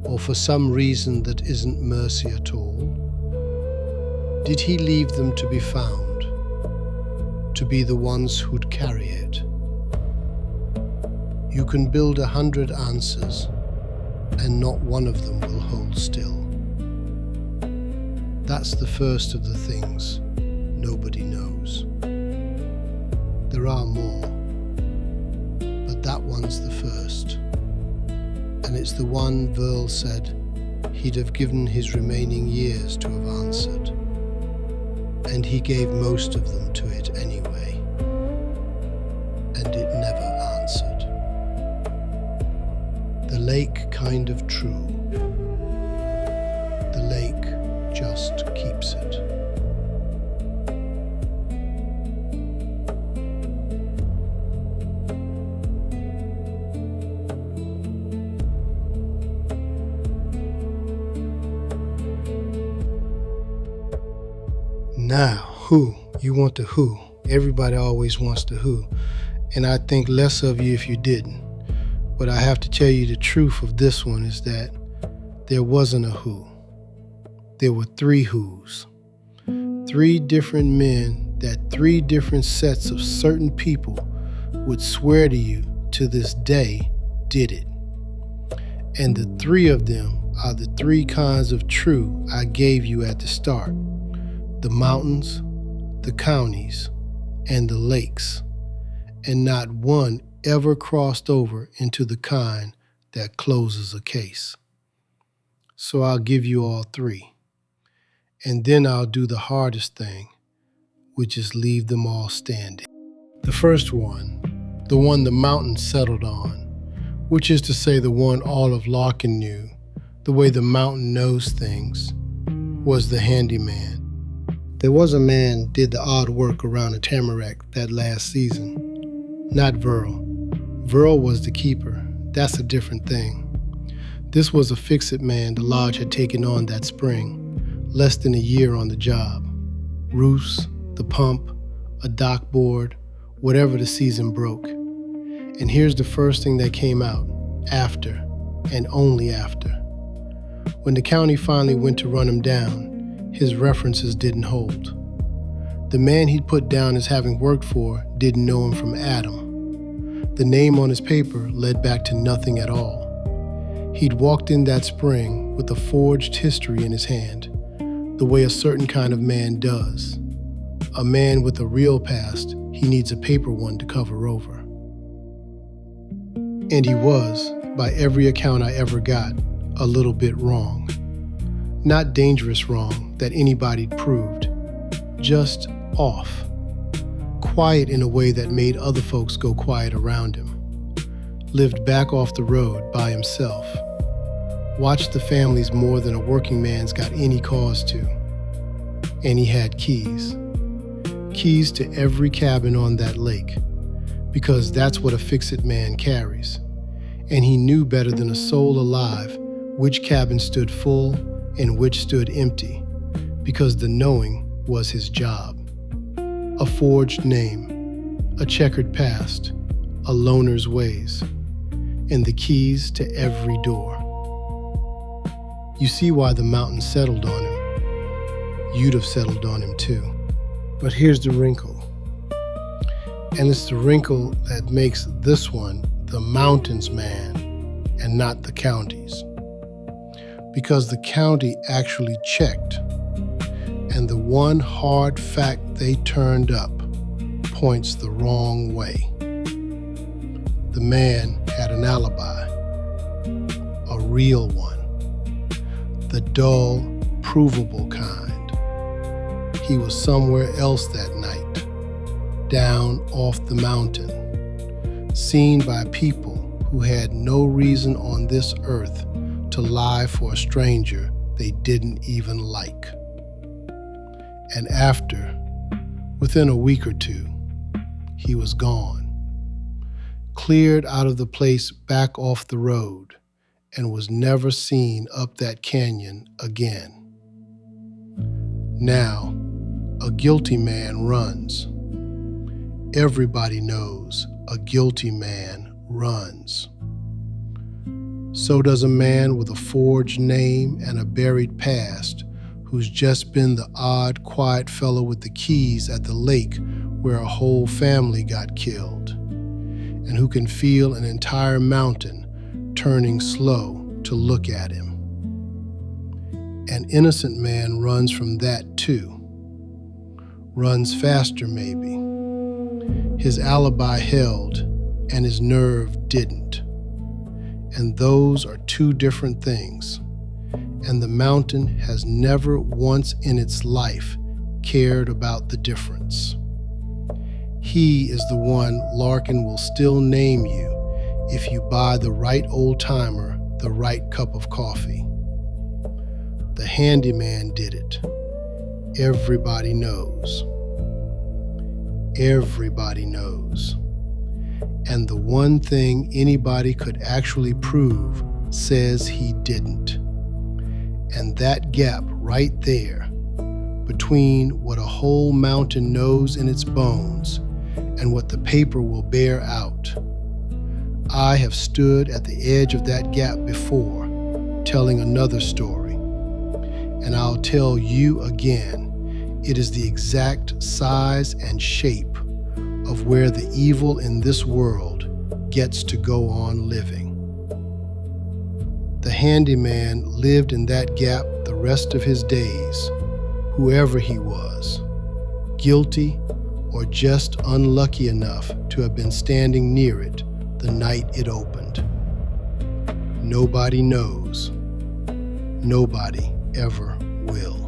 or for some reason that isn't mercy at all? Did he leave them to be found, to be the ones who'd carry it? You can build 100 answers, and not one of them will hold still. That's the first of the things nobody knows. There are more, but that one's the first. And it's the one Verl said he'd have given his remaining years to have answered. And he gave most of them to it anyway. And it never answered. The lake kind of true. The lake just keeps it. Now, who? You want the who. Everybody always wants the who. And I think less of you if you didn't. But I have to tell you the truth of this one is that there wasn't a who. There were 3 who's. 3 different men that 3 different sets of certain people would swear to you to this day did it. And the 3 of them are the 3 kinds of true I gave you at the start. The mountains, the counties, and the lakes, and not one ever crossed over into the kind that closes a case. So I'll give you all 3, and then I'll do the hardest thing, which is leave them all standing. The first one, the one the mountain settled on, which is to say the one all of Larkin knew, the way the mountain knows things, was the handyman. There was a man did the odd work around the tamarack that last season. Not Verl. Verl was the keeper. That's a different thing. This was a fix-it man the lodge had taken on that spring, less than a year on the job. Roofs, the pump, a dock board, whatever the season broke. And here's the first thing that came out, after, and only after. When the county finally went to run him down, his references didn't hold. The man he'd put down as having worked for didn't know him from Adam. The name on his paper led back to nothing at all. He'd walked in that spring with a forged history in his hand, the way a certain kind of man does. A man with a real past he needs a paper one to cover over. And he was, by every account I ever got, a little bit wrong. Not dangerous wrong that anybody'd proved, just off. Quiet in a way that made other folks go quiet around him. Lived back off the road by himself. Watched the families more than a working man's got any cause to. And he had keys. Keys to every cabin on that lake, because that's what a fix-it man carries. And he knew better than a soul alive which cabin stood full and which stood empty, because the knowing was his job. A forged name, a checkered past, a loner's ways, and the keys to every door. You see why the mountain settled on him. You'd have settled on him too. But here's the wrinkle. And it's the wrinkle that makes this one the mountain's man and not the county's. Because the county actually checked, and the one hard fact they turned up points the wrong way. The man had an alibi, a real one, the dull, provable kind. He was somewhere else that night, down off the mountain, seen by people who had no reason on this earth to lie for a stranger they didn't even like. And after, within a week or two, he was gone, cleared out of the place back off the road, and was never seen up that canyon again. Now, a guilty man runs. Everybody knows a guilty man runs. So does a man with a forged name and a buried past who's just been the odd, quiet fellow with the keys at the lake where a whole family got killed, and who can feel an entire mountain turning slow to look at him. An innocent man runs from that too. Runs faster maybe. His alibi held and his nerve didn't. And those are two different things. And the mountain has never once in its life cared about the difference. He is the one Larkin will still name you if you buy the right old-timer the right cup of coffee. The handyman did it. Everybody knows. Everybody knows. And the one thing anybody could actually prove says he didn't. And that gap right there, between what a whole mountain knows in its bones and what the paper will bear out. I have stood at the edge of that gap before, telling another story. And I'll tell you again, it is the exact size and shape of where the evil in this world gets to go on living. The handyman lived in that gap the rest of his days, whoever he was, guilty or just unlucky enough to have been standing near it the night it opened. Nobody knows. Nobody ever will.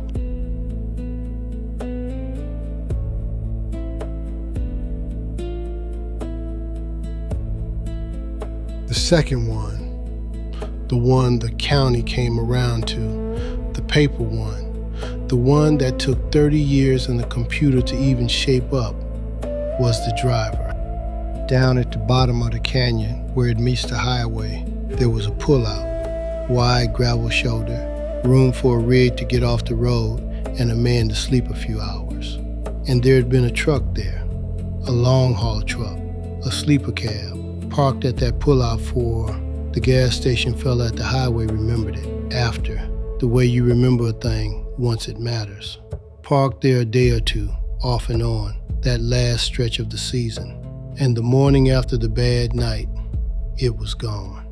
The second one, the one the county came around to, the paper one, the one that took 30 years in the computer to even shape up, was the driver. Down at the bottom of the canyon, where it meets the highway, there was a pullout, wide gravel shoulder, room for a rig to get off the road, and a man to sleep a few hours. And there had been a truck there, a long-haul truck, a sleeper cab, parked at that pullout for the gas station fella at the highway remembered it after, the way you remember a thing once it matters. Parked there a day or two, off and on, that last stretch of the season. And the morning after the bad night, it was gone.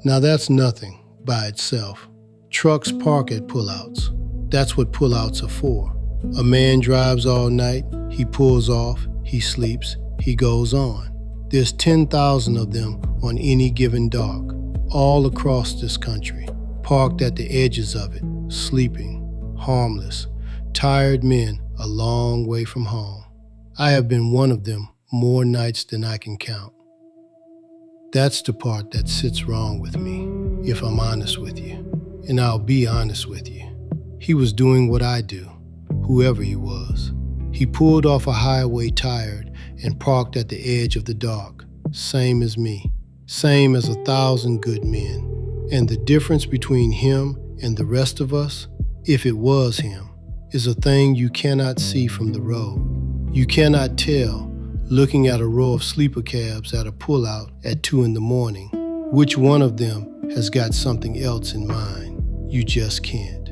Now that's nothing by itself. Trucks park at pullouts. That's what pullouts are for. A man drives all night, he pulls off, he sleeps, he goes on. There's 10,000 of them on any given dock, all across this country, parked at the edges of it, sleeping, harmless, tired men a long way from home. I have been one of them more nights than I can count. That's the part that sits wrong with me, if I'm honest with you. And I'll be honest with you. He was doing what I do, whoever he was. He pulled off a highway tired and parked at the edge of the dock, same as me, same as 1,000 good men. And the difference between him and the rest of us, if it was him, is a thing you cannot see from the road. You cannot tell, looking at a row of sleeper cabs at a pullout at 2 in the morning, which one of them has got something else in mind. You just can't.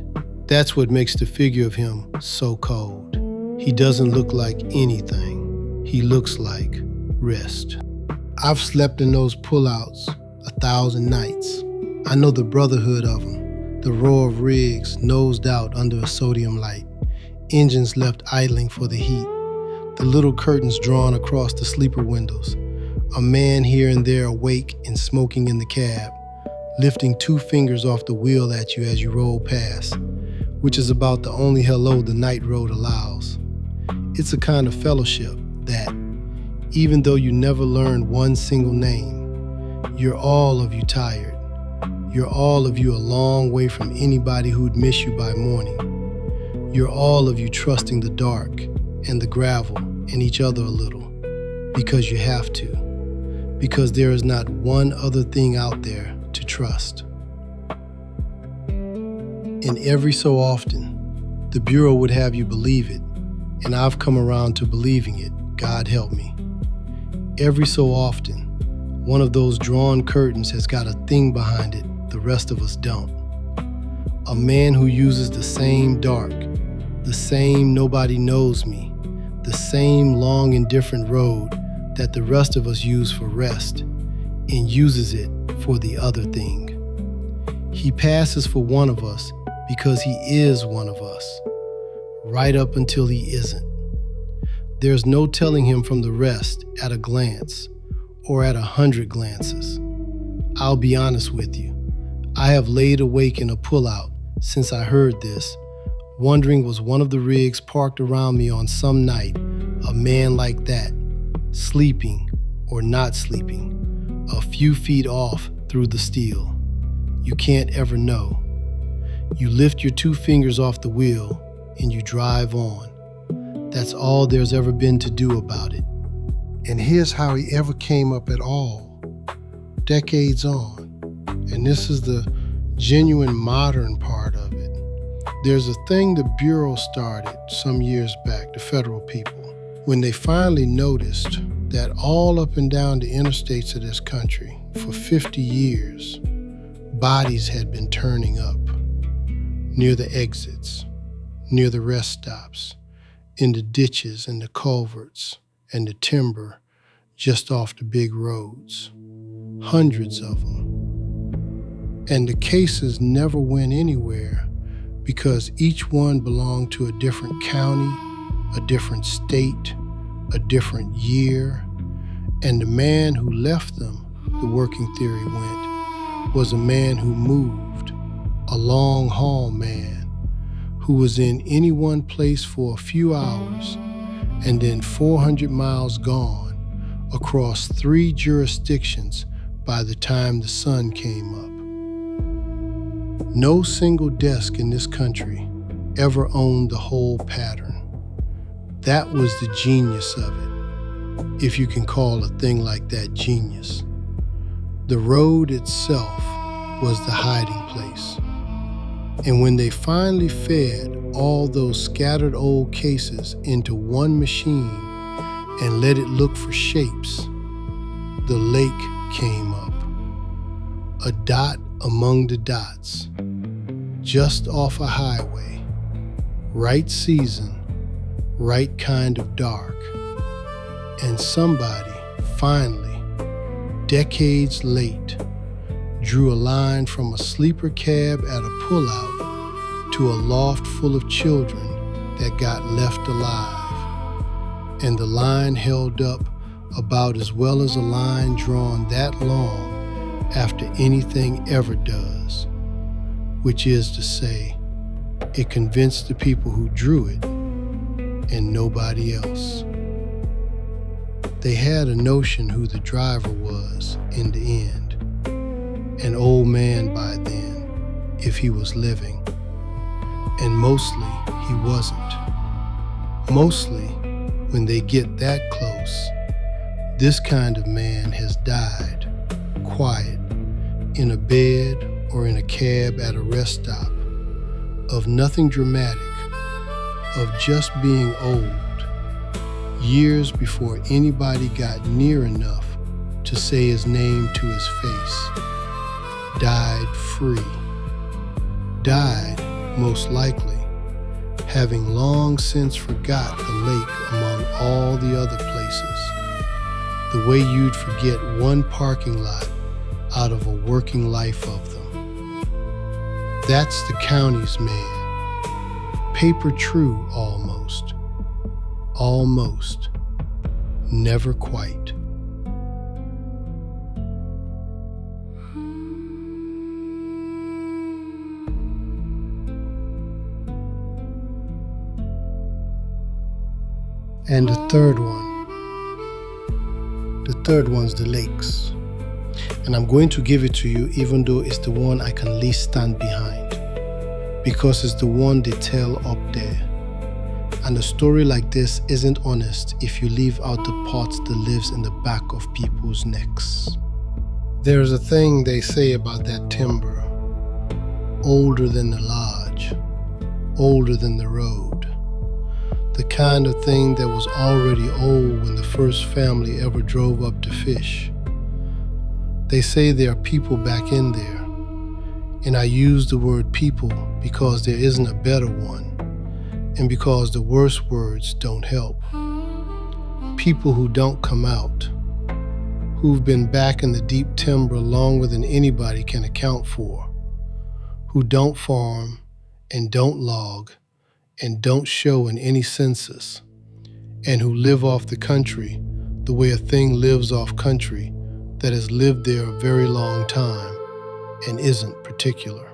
That's what makes the figure of him so cold. He doesn't look like anything. He looks like rest. I've slept in those pullouts 1,000 nights. I know the brotherhood of them, the row of rigs nosed out under a sodium light, engines left idling for the heat, the little curtains drawn across the sleeper windows, a man here and there awake and smoking in the cab, lifting 2 fingers off the wheel at you as you roll past, which is about the only hello the night road allows. It's a kind of fellowship that, even though you never learn one single name, you're all of you tired. You're all of you a long way from anybody who'd miss you by morning. You're all of you trusting the dark and the gravel and each other a little, because you have to, because there is not one other thing out there to trust. And every so often, the Bureau would have you believe it, and I've come around to believing it, God help me. Every so often, one of those drawn curtains has got a thing behind it the rest of us don't. A man who uses the same dark, the same nobody knows me, the same long and different road that the rest of us use for rest, and uses it for the other thing. He passes for one of us because he is one of us, right up until he isn't. There's no telling him from the rest at a glance or at 100 glances. I'll be honest with you. I have laid awake in a pullout since I heard this, wondering was one of the rigs parked around me on some night a man like that, sleeping or not sleeping, a few feet off through the steel. You can't ever know. You lift your 2 fingers off the wheel and you drive on. That's all there's ever been to do about it. And here's how he ever came up at all, decades on. And this is the genuine modern part of it. There's a thing the Bureau started some years back, the federal people, when they finally noticed that all up and down the interstates of this country for 50 years, bodies had been turning up near the exits, near the rest stops, in the ditches and the culverts and the timber just off the big roads. Hundreds of them. And the cases never went anywhere because each one belonged to a different county, a different state, a different year. And the man who left them, the working theory went, was a man who moved, a long haul man, who was in any one place for a few hours and then 400 miles gone across 3 jurisdictions by the time the sun came up. No single desk in this country ever owned the whole pattern. That was the genius of it, if you can call a thing like that genius. The road itself was the hiding place. And when they finally fed all those scattered old cases into one machine and let it look for shapes, the lake came up. A dot among the dots, just off a highway, right season, right kind of dark, and somebody finally, decades late, drew a line from a sleeper cab at a pullout to a loft full of children that got left alive. And the line held up about as well as a line drawn that long after anything ever does, which is to say, it convinced the people who drew it and nobody else. They had a notion who the driver was in the end. An old man by then, if he was living. And mostly he wasn't. Mostly, when they get that close, this kind of man has died, quiet, in a bed or in a cab at a rest stop, of nothing dramatic, of just being old, years before anybody got near enough to say his name to his face. Died free. Died, most likely, having long since forgot the lake among all the other places, the way you'd forget one parking lot out of a working life of them. That's the county's man. Paper true, almost. Almost. Never quite. And the third one's the lakes. And I'm going to give it to you even though it's the one I can least stand behind, because it's the one they tell up there. And a story like this isn't honest if you leave out the part that lives in the back of people's necks. There's a thing they say about that timber, older than the lodge, older than the road. The kind of thing that was already old when the first family ever drove up to fish. They say there are people back in there, and I use the word people because there isn't a better one, and because the worst words don't help. People who don't come out, who've been back in the deep timber longer than anybody can account for, who don't farm and don't log, and don't show in any census, and who live off the country the way a thing lives off country that has lived there a very long time and isn't particular.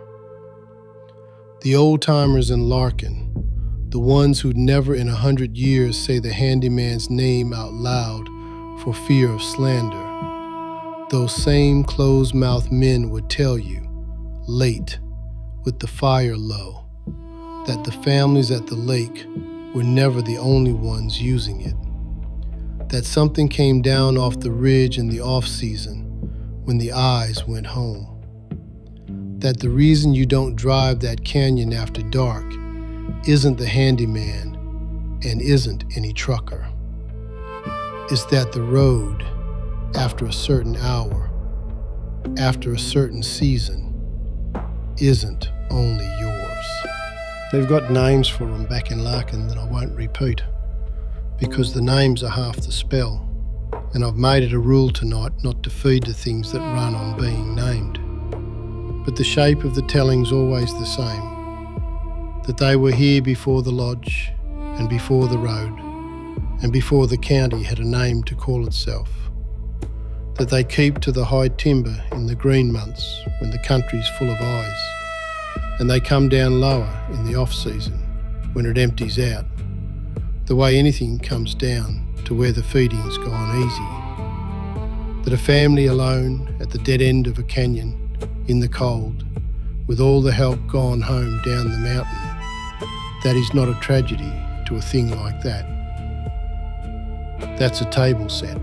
The old-timers in Larkin, the ones who'd never in 100 years say the handyman's name out loud for fear of slander, those same closed-mouthed men would tell you, late, with the fire low, that the families at the lake were never the only ones using it, that something came down off the ridge in the off-season when the eyes went home, that the reason you don't drive that canyon after dark isn't the handyman and isn't any trucker. It's that the road, after a certain hour, after a certain season, isn't only yours. They've got names for them back in Larkin that I won't repeat, because the names are half the spell, and I've made it a rule tonight not to feed the things that run on being named. But the shape of the telling's always the same, that they were here before the lodge, and before the road, and before the county had a name to call itself, that they keep to the high timber in the green months when the country's full of eyes, and they come down lower in the off-season when it empties out, the way anything comes down to where the feeding's gone easy. That a family alone at the dead end of a canyon in the cold, with all the help gone home down the mountain, that is not a tragedy to a thing like that. That's a table set.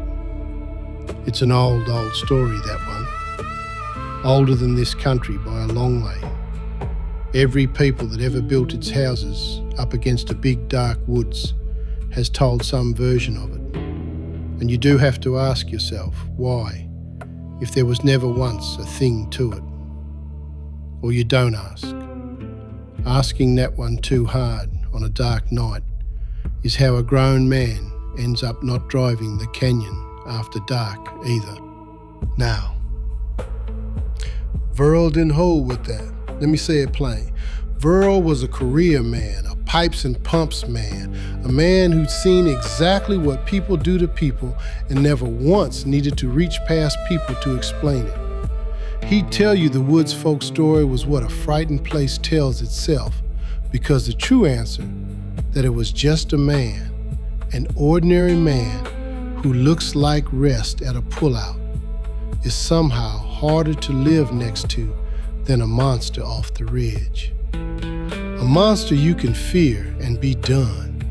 It's an old story, that one. Older than this country by a long way. Every people that ever built its houses up against a big dark woods has told some version of it. And you do have to ask yourself, why, if there was never once a thing to it? Or you don't ask. Asking that one too hard on a dark night is how a grown man ends up not driving the canyon after dark either. Now, Verl didn't hold with that. Let me say it plain. Verl was a career man, a pipes and pumps man, a man who'd seen exactly what people do to people and never once needed to reach past people to explain it. He'd tell you the woods folk story was what a frightened place tells itself, because the true answer, that it was just a man, an ordinary man who looks like rest at a pullout, is somehow harder to live next to than a monster off the ridge. A monster you can fear and be done.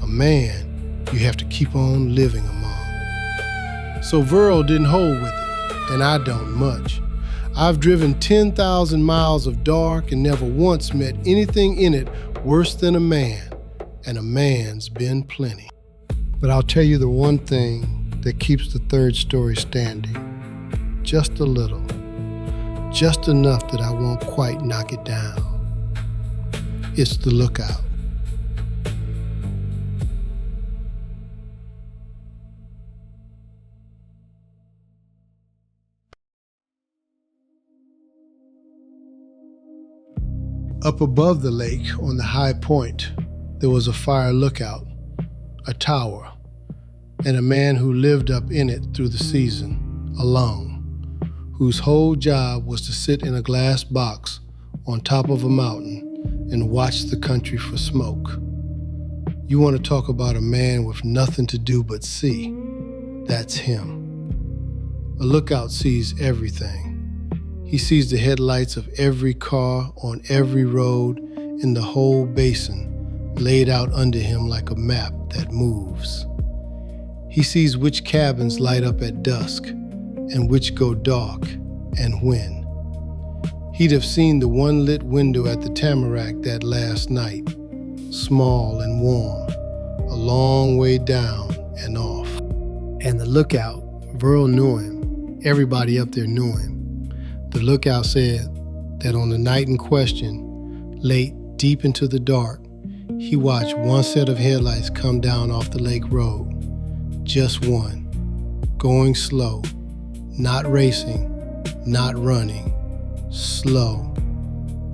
A man you have to keep on living among. So Verl didn't hold with it, and I don't much. I've driven 10,000 miles of dark and never once met anything in it worse than a man, and a man's been plenty. But I'll tell you the one thing that keeps the third story standing. Just a little. Just enough that I won't quite knock it down. It's the lookout. Up above the lake on the high point, there was a fire lookout, a tower, and a man who lived up in it through the season, alone, whose whole job was to sit in a glass box on top of a mountain and watch the country for smoke. You want to talk about a man with nothing to do but see? That's him. A lookout sees everything. He sees the headlights of every car on every road in the whole basin laid out under him like a map that moves. He sees which cabins light up at dusk and which go dark and when. He'd have seen the one lit window at the Tamarack that last night, small and warm, a long way down and off. And the lookout, Verl knew him. Everybody up there knew him. The lookout said that on the night in question, late deep into the dark, he watched one set of headlights come down off the lake road. Just one, going slow, not racing, not running, slow,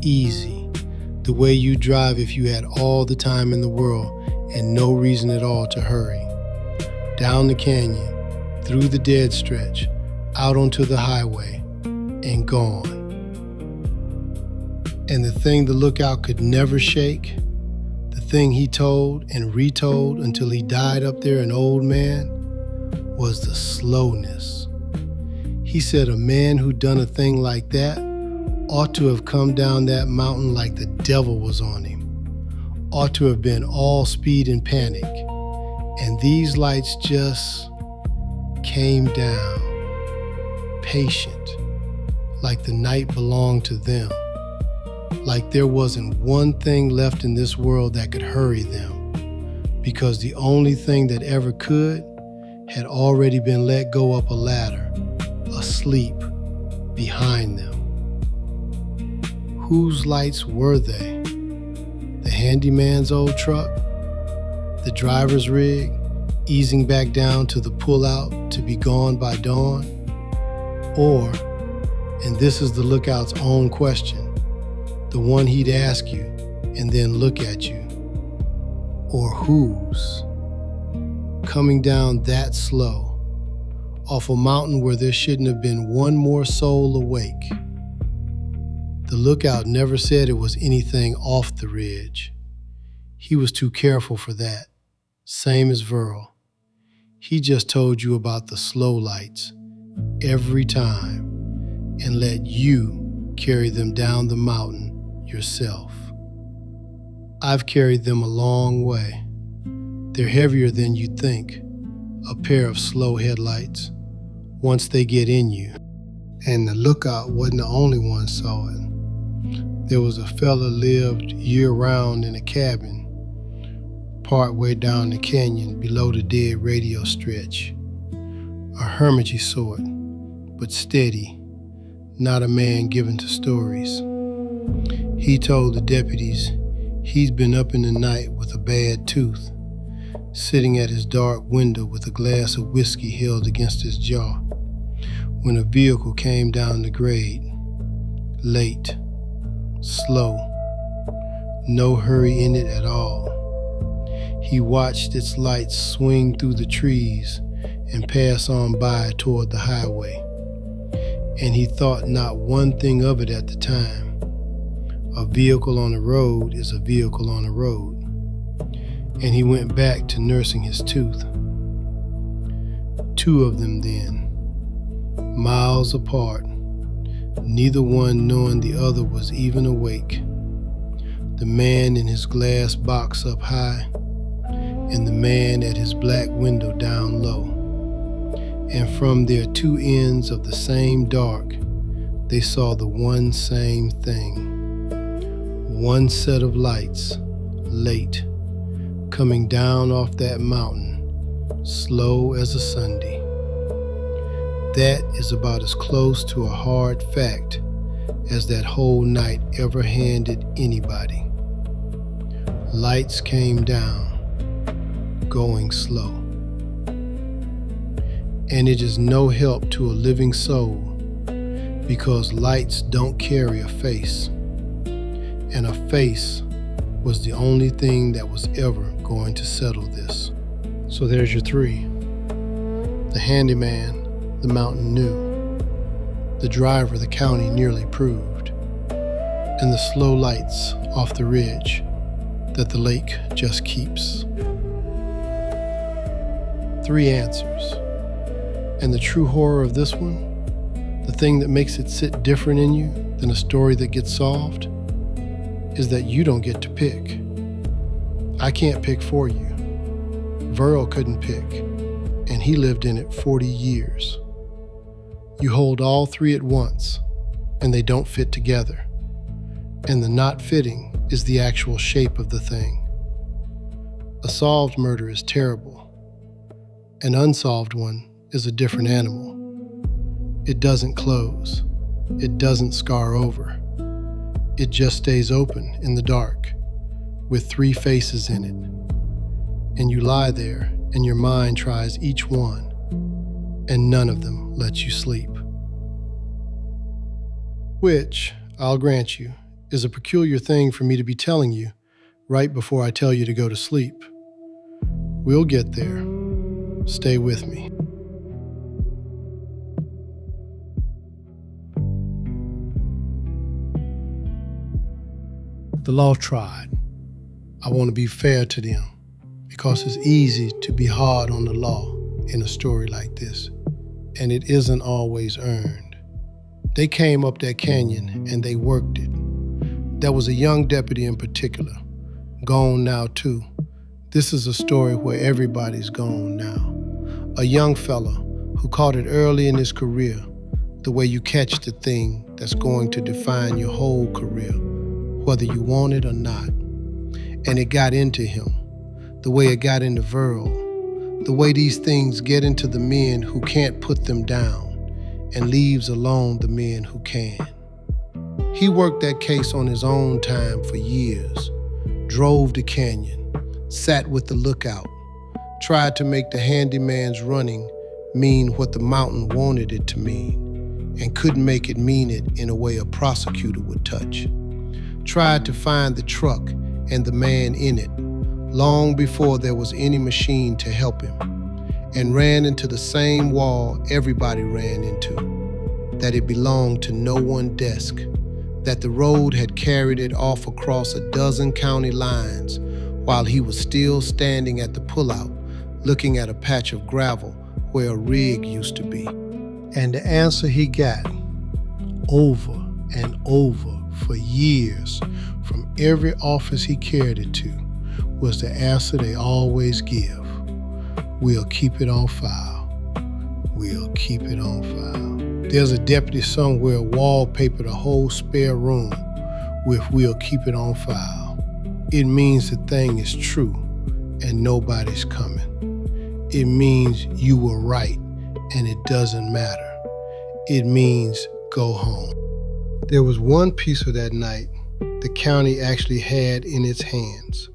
easy, the way you drive if you had all the time in the world and no reason at all to hurry. Down the canyon, through the dead stretch, out onto the highway, and gone. And the thing the lookout could never shake, the thing he told and retold until he died up there an old man, was the slowness. He said a man who done a thing like that ought to have come down that mountain like the devil was on him, ought to have been all speed and panic. And these lights just came down, patient, like the night belonged to them, like there wasn't one thing left in this world that could hurry them, because the only thing that ever could had already been let go up a ladder, asleep, behind them. Whose lights were they? The handyman's old truck? The driver's rig, easing back down to the pullout to be gone by dawn? Or, and this is the lookout's own question, the one he'd ask you and then look at you, or whose? Coming down that slow, off a mountain where there shouldn't have been one more soul awake. The lookout never said it was anything off the ridge. He was too careful for that, same as Verl. He just told you about the slow lights every time and let you carry them down the mountain yourself. I've carried them a long way. They're heavier than you'd think, a pair of slow headlights, once they get in you. And the lookout wasn't the only one saw it. There was a fella lived year-round in a cabin, part way down the canyon below the dead radio stretch. A hermity sort, but steady, not a man given to stories. He told the deputies he's been up in the night with a bad tooth, sitting at his dark window with a glass of whiskey held against his jaw, when a vehicle came down the grade. Late, slow, no hurry in it at all. He watched its lights swing through the trees and pass on by toward the highway, and he thought not one thing of it at the time. A vehicle on the road is a vehicle on the road. And he went back to nursing his tooth. Two of them then, miles apart, neither one knowing the other was even awake. The man in his glass box up high, and the man at his black window down low. And from their two ends of the same dark, they saw the one same thing. One set of lights, late, coming down off that mountain, slow as a Sunday. That is about as close to a hard fact as that whole night ever handed anybody. Lights came down, going slow. And it is no help to a living soul, because lights don't carry a face. And a face was the only thing that was ever going to settle this. So there's your three. The handyman, the mountain knew. The driver, the county nearly proved. And the slow lights off the ridge that the lake just keeps. Three answers. And the true horror of this one, the thing that makes it sit different in you than a story that gets solved, is that you don't get to pick. I can't pick for you. Verl couldn't pick, and he lived in it 40 years. You hold all three at once, and they don't fit together. And the not fitting is the actual shape of the thing. A solved murder is terrible. An unsolved one is a different animal. It doesn't close. It doesn't scar over. It just stays open in the dark, with three faces in it. And you lie there, and your mind tries each one, and none of them lets you sleep. Which, I'll grant you, is a peculiar thing for me to be telling you right before I tell you to go to sleep. We'll get there. Stay with me. The law tried. I want to be fair to them, because it's easy to be hard on the law in a story like this, and it isn't always earned. They came up that canyon and they worked it. There was a young deputy in particular, gone now too. This is a story where everybody's gone now. A young fella who caught it early in his career, the way you catch the thing that's going to define your whole career, whether you want it or not. And it got into him, the way it got into Verl, the way these things get into the men who can't put them down and leaves alone the men who can. He worked that case on his own time for years, drove the canyon, sat with the lookout, tried to make the handyman's running mean what the mountain wanted it to mean, and couldn't make it mean it in a way a prosecutor would touch. Tried to find the truck and the man in it long before there was any machine to help him, and ran into the same wall everybody ran into, that it belonged to no one desk, that the road had carried it off across a dozen county lines while he was still standing at the pullout looking at a patch of gravel where a rig used to be. And the answer he got over and over for years from every office he carried it to was the answer they always give: we'll keep it on file. We'll keep it on file. There's a deputy somewhere wallpapered a whole spare room with "we'll keep it on file." It means the thing is true and nobody's coming. It means you were right and it doesn't matter. It means go home. There was one piece of that night the county actually had in its hands,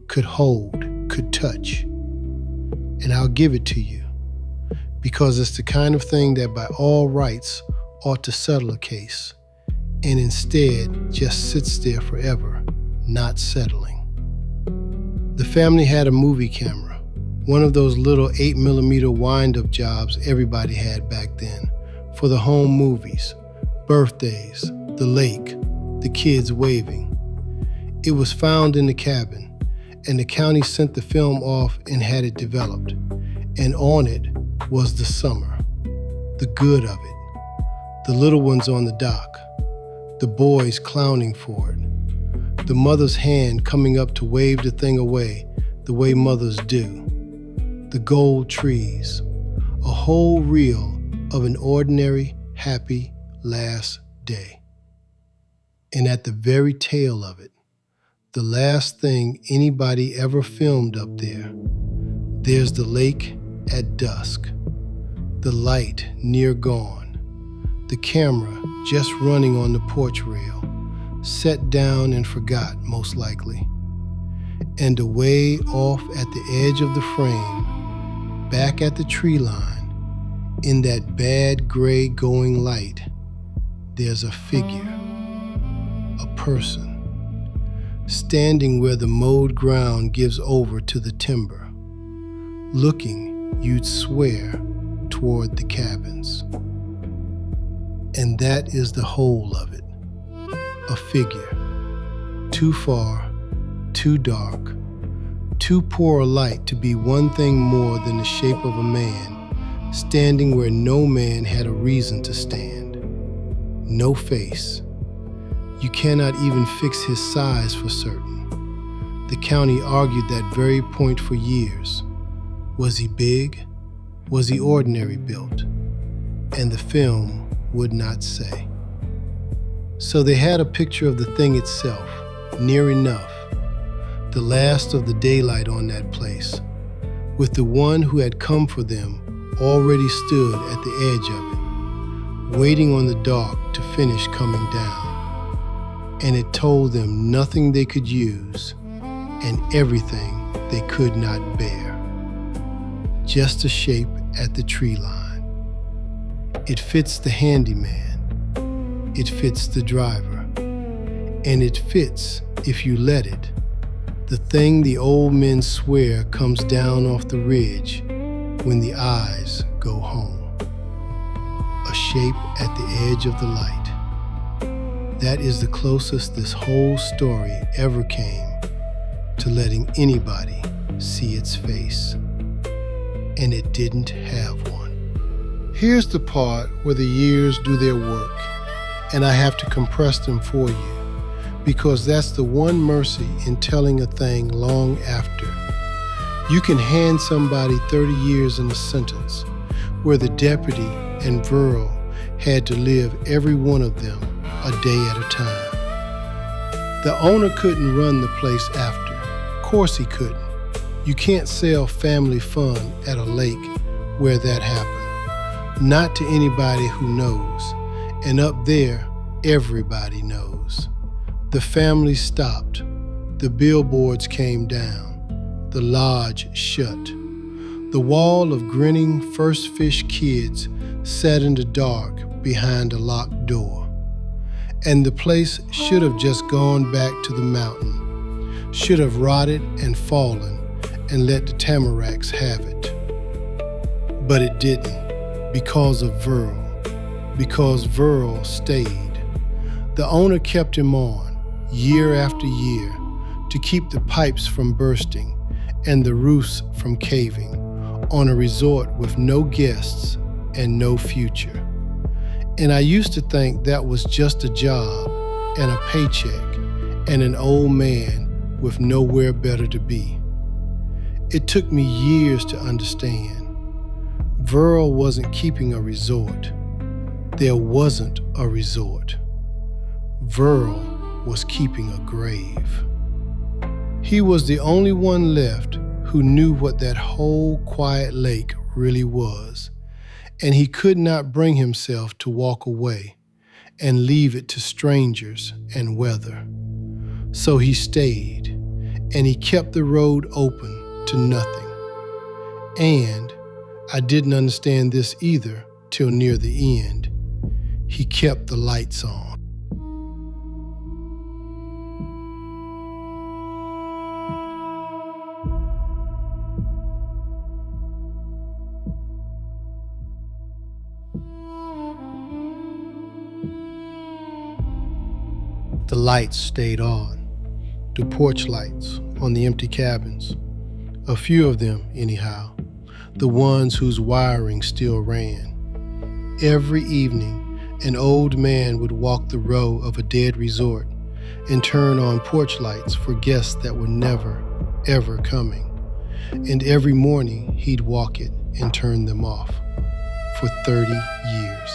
could hold, could touch. And I'll give it to you, because it's the kind of thing that by all rights ought to settle a case, and instead just sits there forever, not settling. The family had a movie camera, one of those little 8mm wind-up jobs everybody had back then, for the home movies, birthdays, the lake, the kids waving. It was found in the cabin, and the county sent the film off and had it developed. And on it was the summer, the good of it, the little ones on the dock, the boys clowning for it, the mother's hand coming up to wave the thing away the way mothers do, the gold trees, a whole reel of an ordinary, happy last day. And at the very tail of it, the last thing anybody ever filmed up there, there's the lake at dusk, the light near gone, the camera just running on the porch rail, set down and forgot most likely. And away off at the edge of the frame, back at the tree line, in that bad gray going light, there's a figure, a person, standing where the mowed ground gives over to the timber, looking, you'd swear, toward the cabins. And that is the whole of it, a figure, too far, too dark, too poor a light to be one thing more than the shape of a man, standing where no man had a reason to stand. No face. You cannot even fix his size for certain. The county argued that very point for years. Was he big? Was he ordinary built? And the film would not say. So they had a picture of the thing itself, near enough, the last of the daylight on that place, with the one who had come for them already stood at the edge of it, waiting on the dark to finish coming down. And it told them nothing they could use and everything they could not bear. Just a shape at the tree line. It fits the handyman. It fits the driver. And it fits, if you let it, the thing the old men swear comes down off the ridge when the eyes go home. A shape at the edge of the light. That is the closest this whole story ever came to letting anybody see its face. And it didn't have one. Here's the part where the years do their work, and I have to compress them for you, because that's the one mercy in telling a thing long after. You can hand somebody 30 years in a sentence, where the deputy and Verl had to live every one of them a day at a time. The owner couldn't run the place after. Of course he couldn't. You can't sell family fun at a lake where that happened. Not to anybody who knows. And up there, everybody knows. The family stopped. The billboards came down. The lodge shut. The wall of grinning first fish kids sat in the dark behind a locked door. And the place should have just gone back to the mountain, should have rotted and fallen and let the tamaracks have it. But it didn't, because of Verl, because Verl stayed. The owner kept him on, year after year, to keep the pipes from bursting and the roofs from caving, on a resort with no guests and no future. And I used to think that was just a job and a paycheck and an old man with nowhere better to be. It took me years to understand. Verl wasn't keeping a resort. There wasn't a resort. Verl was keeping a grave. He was the only one left who knew what that whole quiet lake really was. And he could not bring himself to walk away and leave it to strangers and weather. So he stayed, and he kept the road open to nothing. And I didn't understand this either till near the end. He kept the lights on. The lights stayed on, the porch lights on the empty cabins, a few of them anyhow, the ones whose wiring still ran. Every evening, an old man would walk the row of a dead resort and turn on porch lights for guests that were never, ever coming. And every morning he'd walk it and turn them off for 30 years.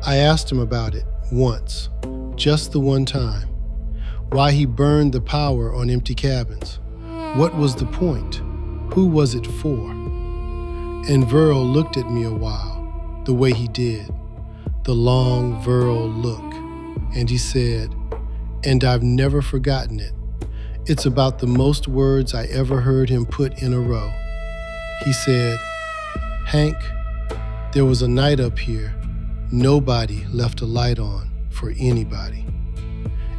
I asked him about it once, just the one time, why he burned the power on empty cabins. What was the point? Who was it for? And Verl looked at me a while, the way he did, the long Verl look, and he said, and I've never forgotten it. It's about the most words I ever heard him put in a row. He said, Hank, there was a night up here, nobody left a light on for anybody.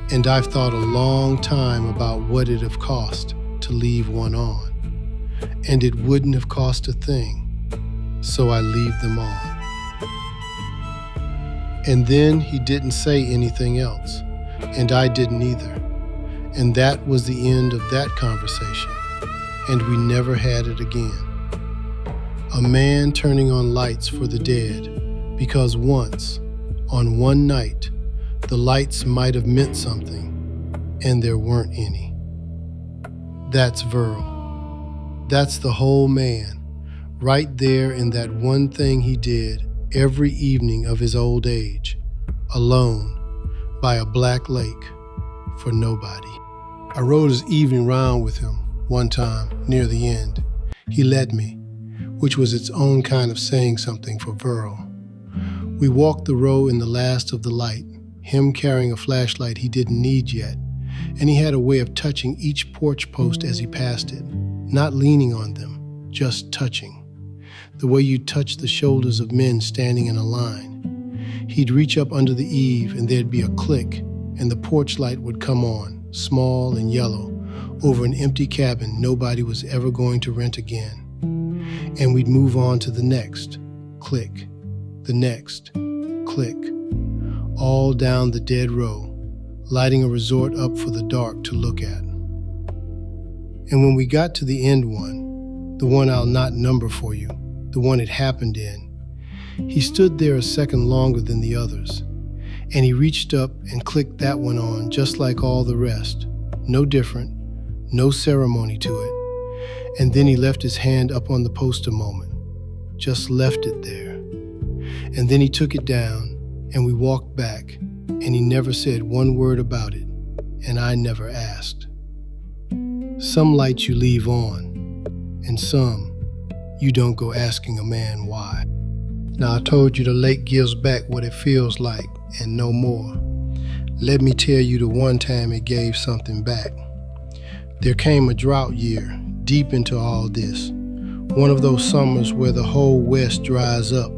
And I've thought a long time about what it'd have cost to leave one on. And it wouldn't have cost a thing, so I leave them on. And then he didn't say anything else, and I didn't either. And that was the end of that conversation, and we never had it again. A man turning on lights for the dead, because once, on one night, the lights might have meant something, and there weren't any. That's Verl. That's the whole man, right there in that one thing he did every evening of his old age, alone, by a black lake, for nobody. I rode his evening round with him one time, near the end. He led me, which was its own kind of saying something for Verl. We walked the row in the last of the light, him carrying a flashlight he didn't need yet, and he had a way of touching each porch post as he passed it, not leaning on them, just touching, the way you touch the shoulders of men standing in a line. He'd reach up under the eave and there'd be a click, and the porch light would come on, small and yellow, over an empty cabin nobody was ever going to rent again. And we'd move on to the next, click, the next, click, all down the dead row, lighting a resort up for the dark to look at. And when we got to the end one, the one I'll not number for you, the one it happened in, he stood there a second longer than the others, and he reached up and clicked that one on just like all the rest, no different, no ceremony to it. And then he left his hand up on the post a moment, just left it there. And then he took it down, and we walked back, and he never said one word about it, and I never asked. Some lights you leave on, and some you don't go asking a man why. Now I told you the lake gives back what it feels like, and no more. Let me tell you the one time it gave something back. There came a drought year, deep into all this. One of those summers where the whole West dries up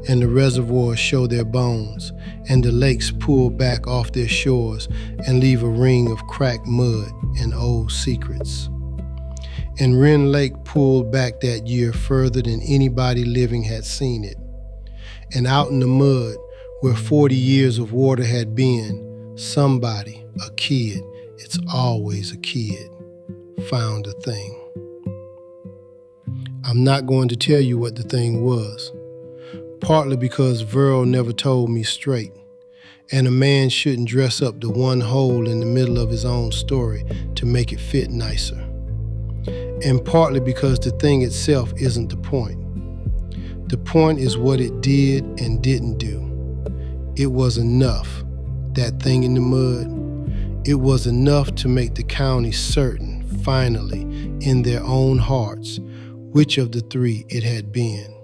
and the reservoirs show their bones and the lakes pull back off their shores and leave a ring of cracked mud and old secrets. And Wren Lake pulled back that year further than anybody living had seen it. And out in the mud, where 40 years of water had been, somebody, a kid, it's always a kid, found a thing. I'm not going to tell you what the thing was, partly because Verl never told me straight, and a man shouldn't dress up the one hole in the middle of his own story to make it fit nicer, and partly because the thing itself isn't the point. The point is what it did and didn't do. It was enough, that thing in the mud. It was enough to make the county certain, finally, in their own hearts, which of the three it had been.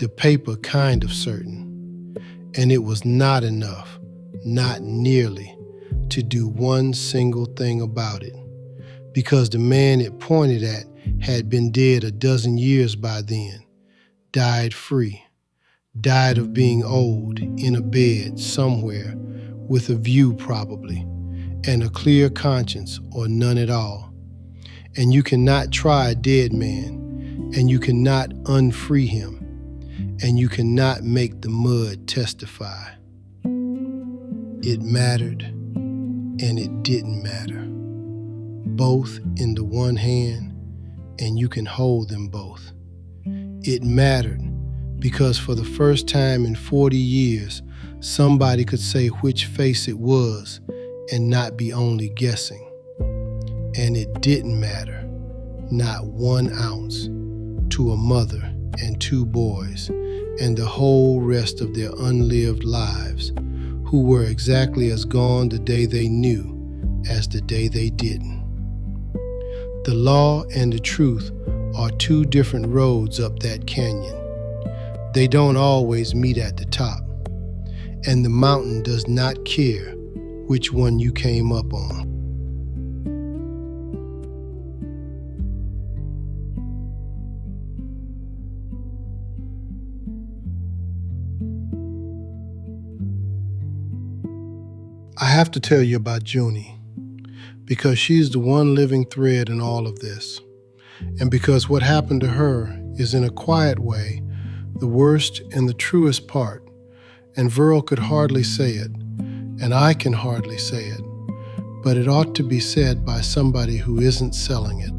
The paper kind of certain. And it was not enough, not nearly, to do one single thing about it, because the man it pointed at had been dead a dozen years by then, died free, died of being old in a bed somewhere with a view probably, and a clear conscience or none at all. And you cannot try a dead man, and you cannot unfree him, and you cannot make the mud testify. It mattered, and it didn't matter. Both in the one hand, and you can hold them both. It mattered because for the first time in 40 years, somebody could say which face it was and not be only guessing. And it didn't matter, not 1 ounce, to a mother and 2 boys and the whole rest of their unlived lives, who were exactly as gone the day they knew as the day they didn't. The law and the truth are 2 different roads up that canyon. They don't always meet at the top, and the mountain does not care which one you came up on. I have to tell you about Junie, because she's the one living thread in all of this, and because what happened to her is, in a quiet way, the worst and the truest part, and Verl could hardly say it, and I can hardly say it, but it ought to be said by somebody who isn't selling it.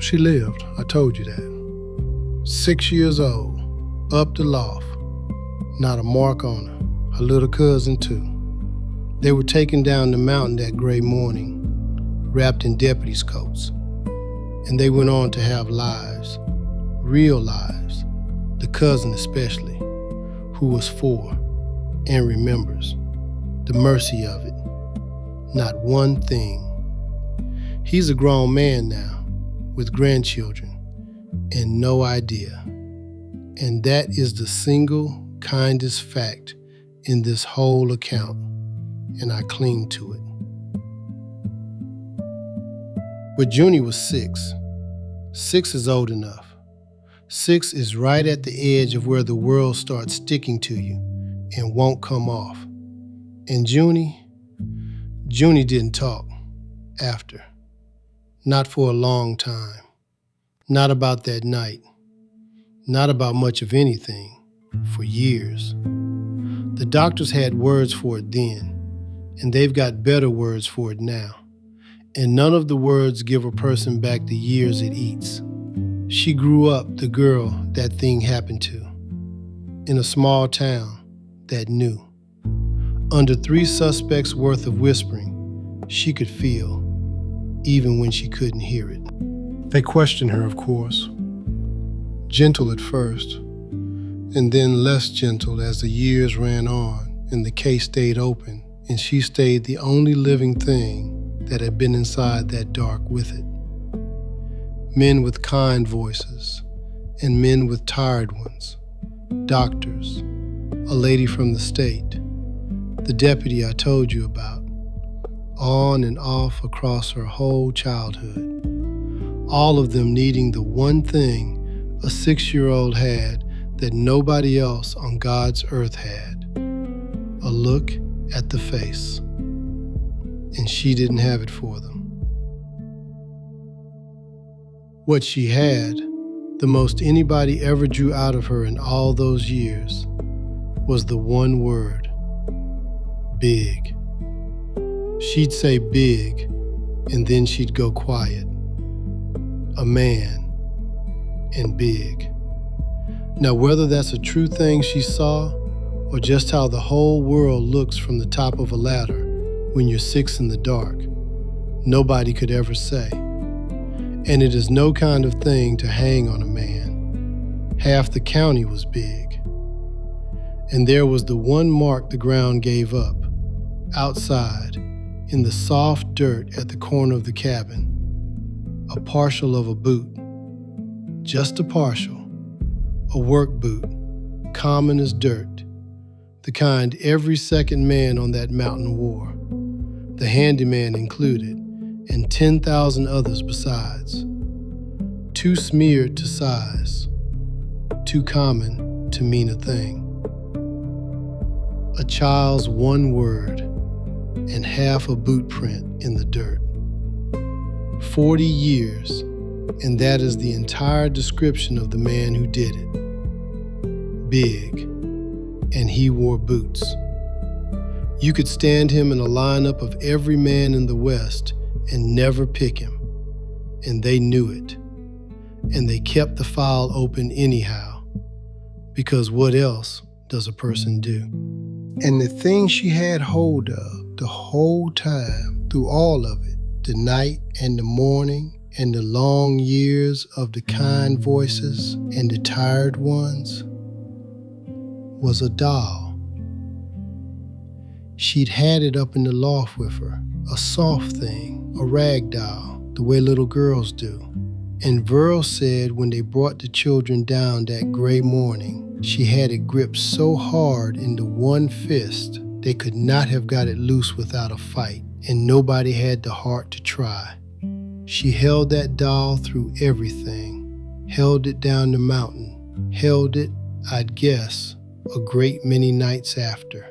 She lived, I told you that. 6 years old, up the loft, not a mark on her, her little cousin too. They were taken down the mountain that gray morning, wrapped in deputies' coats, and they went on to have lives, real lives, the cousin especially, who was 4 and remembers the mercy of it. Not one thing. He's a grown man now, with grandchildren, and no idea. And that is the single kindest fact in this whole account, and I cling to it. But Junie was 6. 6 is old enough. 6 is right at the edge of where the world starts sticking to you and won't come off. And Junie didn't talk after. Not for a long time. Not about that night. Not about much of anything for years. The doctors had words for it then, and they've got better words for it now. And none of the words give a person back the years it eats. She grew up the girl that thing happened to, in a small town that knew. Under 3 suspects worth of whispering, she could feel, even when she couldn't hear it. They questioned her, of course. Gentle at first, and then less gentle as the years ran on and the case stayed open, and she stayed the only living thing that had been inside that dark with it. Men with kind voices, and men with tired ones, doctors, a lady from the state, the deputy I told you about, on and off across her whole childhood, all of them needing the one thing a 6-year-old had that nobody else on God's earth had, a look at the face. And she didn't have it for them. What she had, the most anybody ever drew out of her in all those years, was the one word: big. She'd say big, and then she'd go quiet. A man, and big. Now, whether that's a true thing she saw, or just how the whole world looks from the top of a ladder when you're 6 in the dark, nobody could ever say. And it is no kind of thing to hang on a man. Half the county was big. And there was the one mark the ground gave up, outside, in the soft dirt at the corner of the cabin. A partial of a boot. Just a partial. A work boot, common as dirt. The kind every second man on that mountain wore. the handyman included, and 10,000 others besides. Too smeared to size, too common to mean a thing. A child's one word and half a boot print in the dirt. 40 years, and that is the entire description of the man who did it. Big, and he wore boots. You could stand him in a lineup of every man in the West and never pick him, and they knew it. And they kept the file open anyhow, because what else does a person do? And the thing she had hold of the whole time, through all of it, the night and the morning and the long years of the kind voices and the tired ones, was a doll. She'd had it up in the loft with her, a soft thing, a rag doll, the way little girls do. And Verl said when they brought the children down that gray morning, she had it gripped so hard into one fist they could not have got it loose without a fight, and nobody had the heart to try. She held that doll through everything, held it down the mountain, held it, I'd guess, a great many nights after.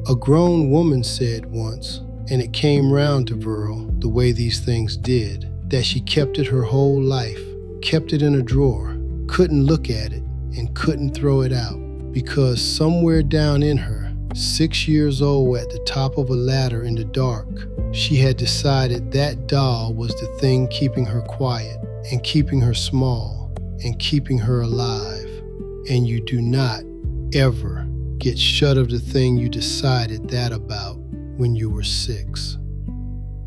A grown woman said once, and it came round to Verl the way these things did, that she kept it her whole life, kept it in a drawer, couldn't look at it, and couldn't throw it out, because somewhere down in her, 6 years old at the top of a ladder in the dark, she had decided that doll was the thing keeping her quiet, and keeping her small, and keeping her alive. And you do not ever get shut of the thing you decided that about when you were 6.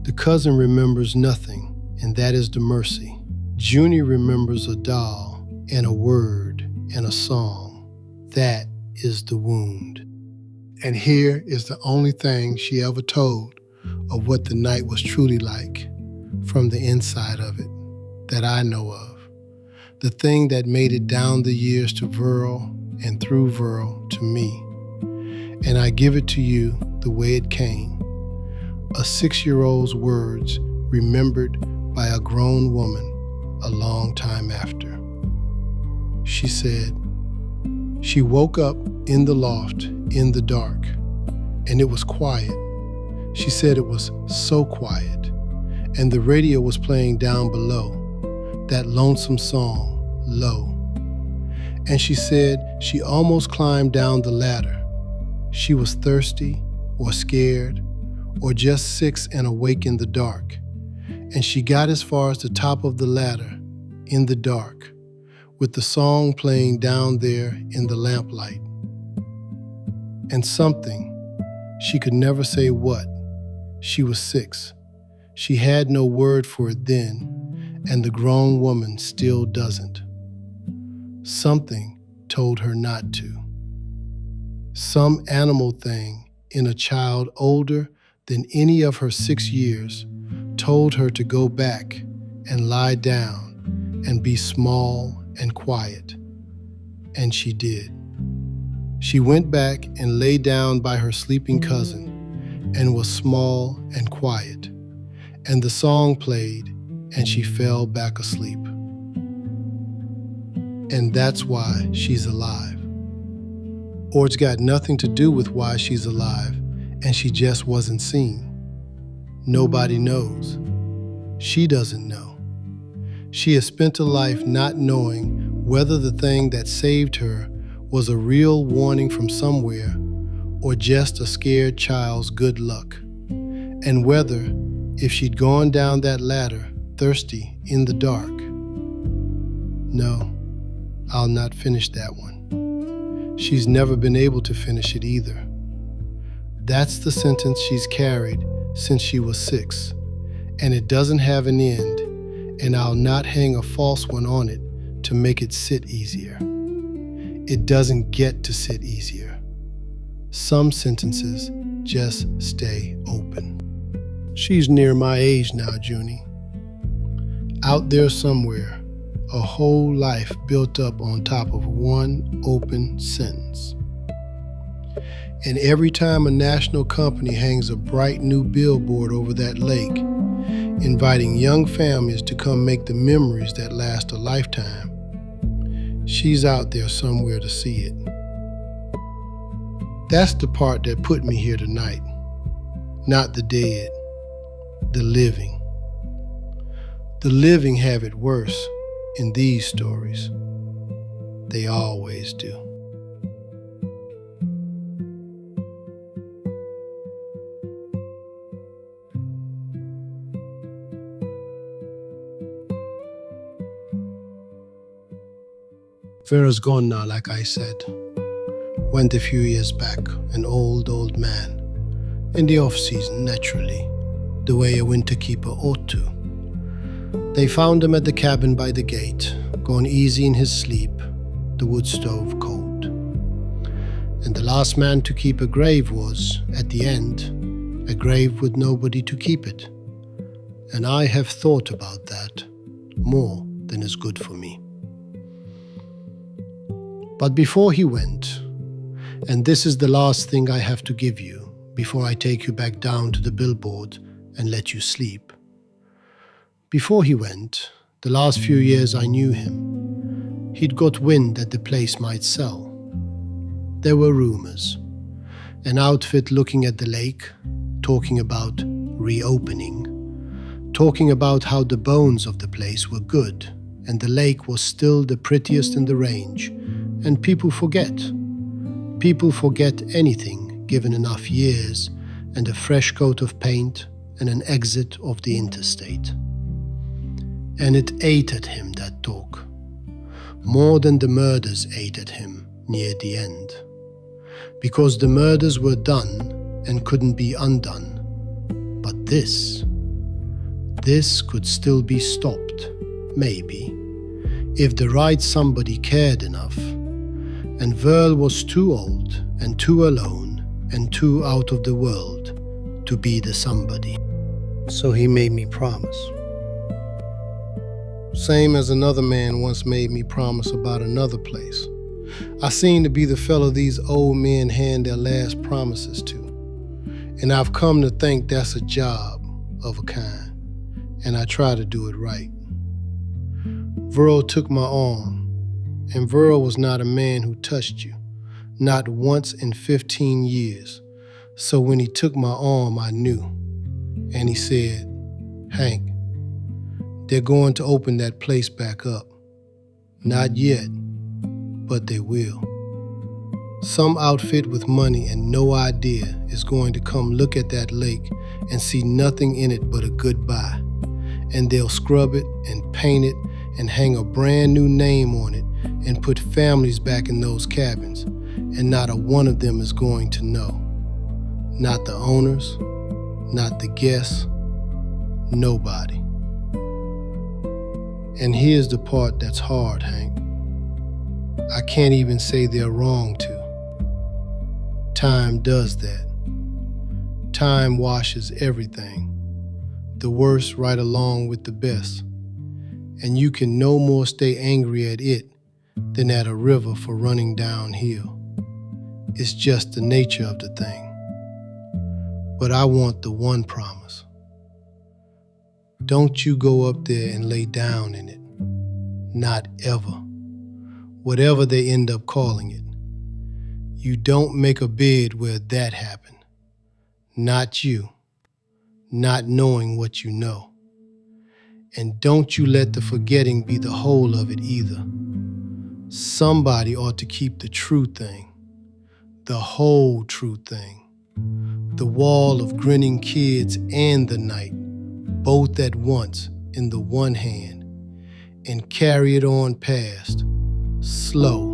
The cousin remembers nothing, and that is the mercy. Junie remembers a doll and a word and a song. That is the wound. And here is the only thing she ever told of what the night was truly like, from the inside of it, that I know of. The thing that made it down the years to Verl and through Verl to me. And I give it to you the way it came. A 6-year-old's words remembered by a grown woman a long time after. She said, she woke up in the loft in the dark, and it was quiet. She said it was so quiet, and the radio was playing down below, that lonesome song, Low. And she said she almost climbed down the ladder. She was thirsty or scared or just 6 and awake in the dark. And she got as far as the top of the ladder, in the dark, with the song playing down there in the lamplight. And something, she could never say what, she was 6. She had no word for it then, and the grown woman still doesn't. Something told her not to. Some animal thing in a child older than any of her 6 years told her to go back and lie down and be small and quiet. And she did. She went back and lay down by her sleeping cousin and was small and quiet. And the song played and she fell back asleep. And that's why she's alive. Or it's got nothing to do with why she's alive and she just wasn't seen. Nobody knows. She doesn't know. She has spent a life not knowing whether the thing that saved her was a real warning from somewhere or just a scared child's good luck, and whether, if she'd gone down that ladder thirsty in the dark. No, I'll not finish that one. She's never been able to finish it either. That's the sentence she's carried since she was 6, and it doesn't have an end, and I'll not hang a false one on it to make it sit easier. It doesn't get to sit easier. Some sentences just stay open. She's near my age now, Junie. Out there somewhere, a whole life built up on top of one open sentence. And every time a national company hangs a bright new billboard over that lake, inviting young families to come make the memories that last a lifetime, she's out there somewhere to see it. That's the part that put me here tonight. Not the dead, the living. The living have it worse in these stories. They always do. Vera's gone now, like I said. Went a few years back, an old man. In the off-season, naturally, the way a winter keeper ought to. They found him at the cabin by the gate, gone easy in his sleep, the wood stove cold. And the last man to keep a grave was, at the end, a grave with nobody to keep it. And I have thought about that more than is good for me. But before he went, and this is the last thing I have to give you before I take you back down to the billboard and let you sleep. Before he went, the last few years I knew him, he'd got wind that the place might sell. There were rumors. An outfit looking at the lake, talking about reopening, talking about how the bones of the place were good and the lake was still the prettiest in the range. And people forget. People forget anything given enough years and a fresh coat of paint and an exit of the interstate. And it ate at him, that talk. More than the murders ate at him near the end. Because the murders were done and couldn't be undone. But this could still be stopped, maybe, if the right somebody cared enough. And Verl was too old and too alone and too out of the world to be the somebody. So he made me promise. Same as another man once made me promise about another place. I seem to be the fellow these old men hand their last promises to. And I've come to think that's a job of a kind. And I try to do it right. Verl took my arm. And Verl was not a man who touched you, not once in 15 years. So when he took my arm, I knew. And he said, "Hank, they're going to open that place back up. Not yet, but they will. Some outfit with money and no idea is going to come look at that lake and see nothing in it but a goodbye. And they'll scrub it and paint it and hang a brand new name on it and put families back in those cabins, and not a one of them is going to know. Not the owners, not the guests, nobody." And here's the part that's hard, Hank. I can't even say they're wrong to. Time does that. Time washes everything, the worst right along with the best. And you can no more stay angry at it than at a river for running downhill. It's just the nature of the thing. But I want the one promise. Don't you go up there and lay down in it. Not ever. Whatever they end up calling it. You don't make a bed where that happened. Not you. Not knowing what you know. And don't you let the forgetting be the whole of it either. Somebody ought to keep the true thing, the whole true thing, the wall of grinning kids and the night, both at once in the one hand, and carry it on past, slow,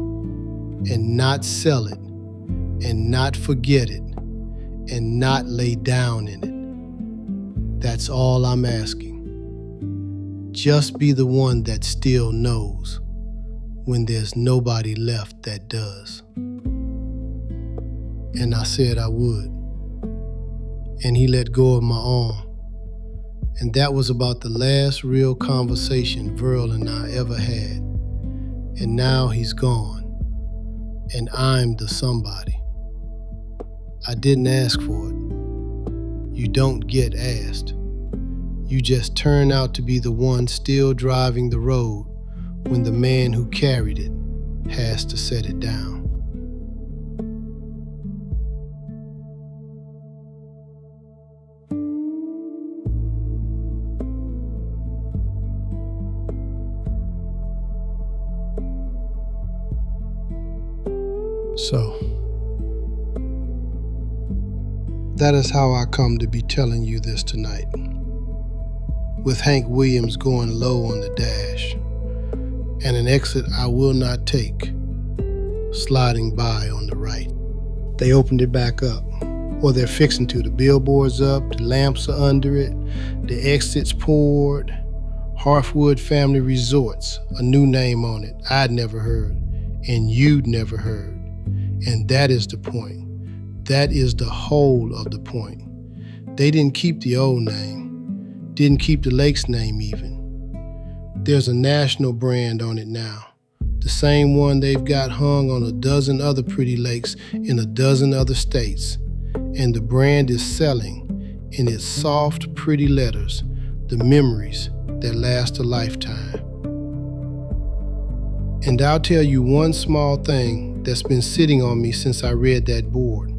and not sell it, and not forget it, and not lay down in it. That's all I'm asking. Just be the one that still knows when there's nobody left that does. And I said I would. And he let go of my arm. And that was about the last real conversation Verl and I ever had. And now he's gone. And I'm the somebody. I didn't ask for it. You don't get asked. You just turn out to be the one still driving the road when the man who carried it has to set it down. So, that is how I come to be telling you this tonight. With Hank Williams going low on the dash, and an exit I will not take, sliding by on the right. They opened it back up, or they're fixing to. The billboard's up, the lamps are under it, the exit's poured. Hearthwood Family Resorts, a new name on it I'd never heard, and you'd never heard. And that is the point. That is the whole of the point. They didn't keep the old name, didn't keep the lake's name even. There's a national brand on it now, the same one they've got hung on a dozen other pretty lakes in a dozen other states. And the brand is selling, in its soft, pretty letters, the memories that last a lifetime. And I'll tell you one small thing that's been sitting on me since I read that board.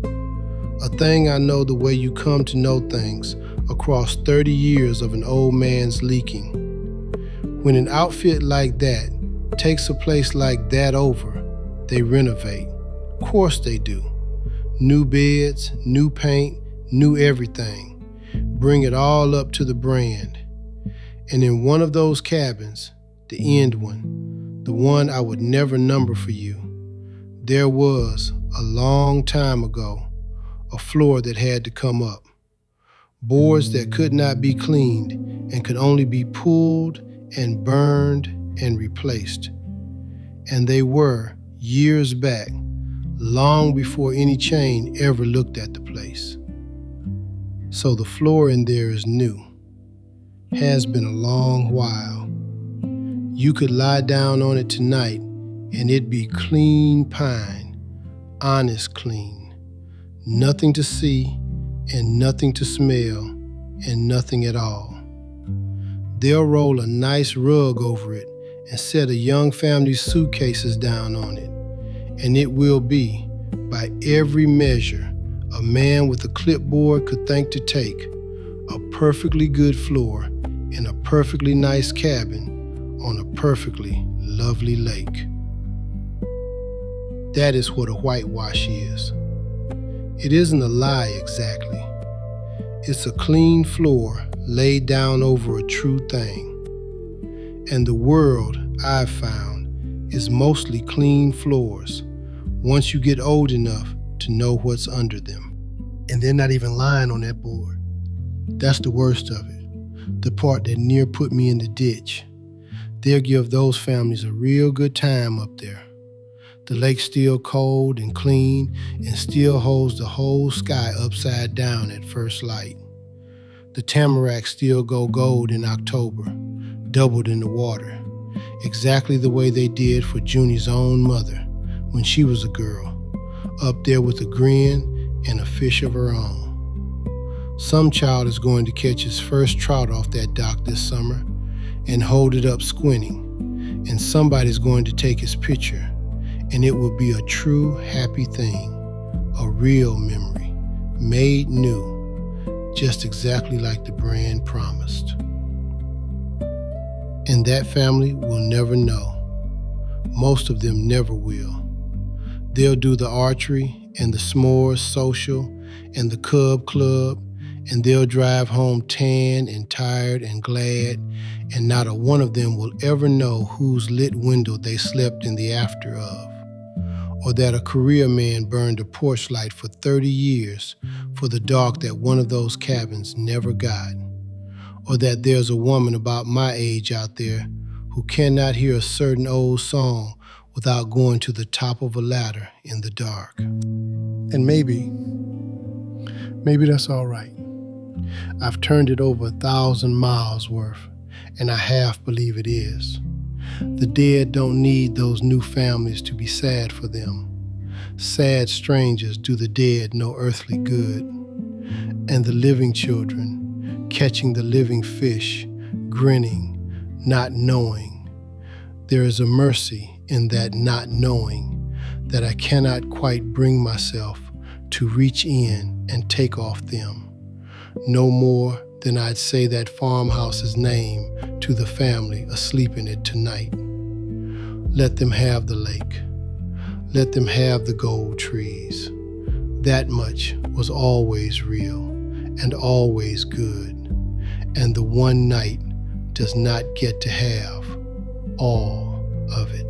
A thing I know the way you come to know things across 30 years of an old man's leaking. When an outfit like that takes a place like that over, they renovate. Of course they do. New beds, new paint, new everything. Bring it all up to the brand. And in one of those cabins, the end one, the one I would never number for you, there was, a long time ago, a floor that had to come up. Boards that could not be cleaned and could only be pulled and burned and replaced. And they were, years back, long before any chain ever looked at the place. So the floor in there is new. Has been a long while. You could lie down on it tonight and it'd be clean pine, honest clean. Nothing to see and nothing to smell and nothing at all. They'll roll a nice rug over it and set a young family's suitcases down on it. And it will be, by every measure a man with a clipboard could think to take, a perfectly good floor in a perfectly nice cabin on a perfectly lovely lake. That is what a whitewash is. It isn't a lie exactly. It's a clean floor laid down over a true thing. And the world, I've found, is mostly clean floors once you get old enough to know what's under them. And they're not even lying on that board. That's the worst of it, the part that near put me in the ditch. They'll give those families a real good time up there. The lake's still cold and clean and still holds the whole sky upside down at first light. The tamaracks still go gold in October, doubled in the water, exactly the way they did for Junie's own mother when she was a girl, up there with a grin and a fish of her own. Some child is going to catch his first trout off that dock this summer and hold it up squinting, and somebody's going to take his picture, and it will be a true happy thing, a real memory, made new, just exactly like the brand promised. And that family will never know. Most of them never will. They'll do the archery and the s'mores social and the cub club, and they'll drive home tan and tired and glad, and not a one of them will ever know whose lit window they slept in the after of, or that a career man burned a porch light for 30 years for the dog that one of those cabins never got, or that there's a woman about my age out there who cannot hear a certain old song without going to the top of a ladder in the dark. And maybe that's all right. I've turned it over 1,000 miles worth, and I half believe it is. The dead don't need those new families to be sad for them. Sad strangers do the dead no earthly good, and the living children, catching the living fish, grinning, not knowing. There is a mercy in that not knowing that I cannot quite bring myself to reach in and take off them, no more than I'd say that farmhouse's name to the family asleep in it tonight. Let them have the lake. Let them have the gold trees. That much was always real and always good, and the one night does not get to have all of it.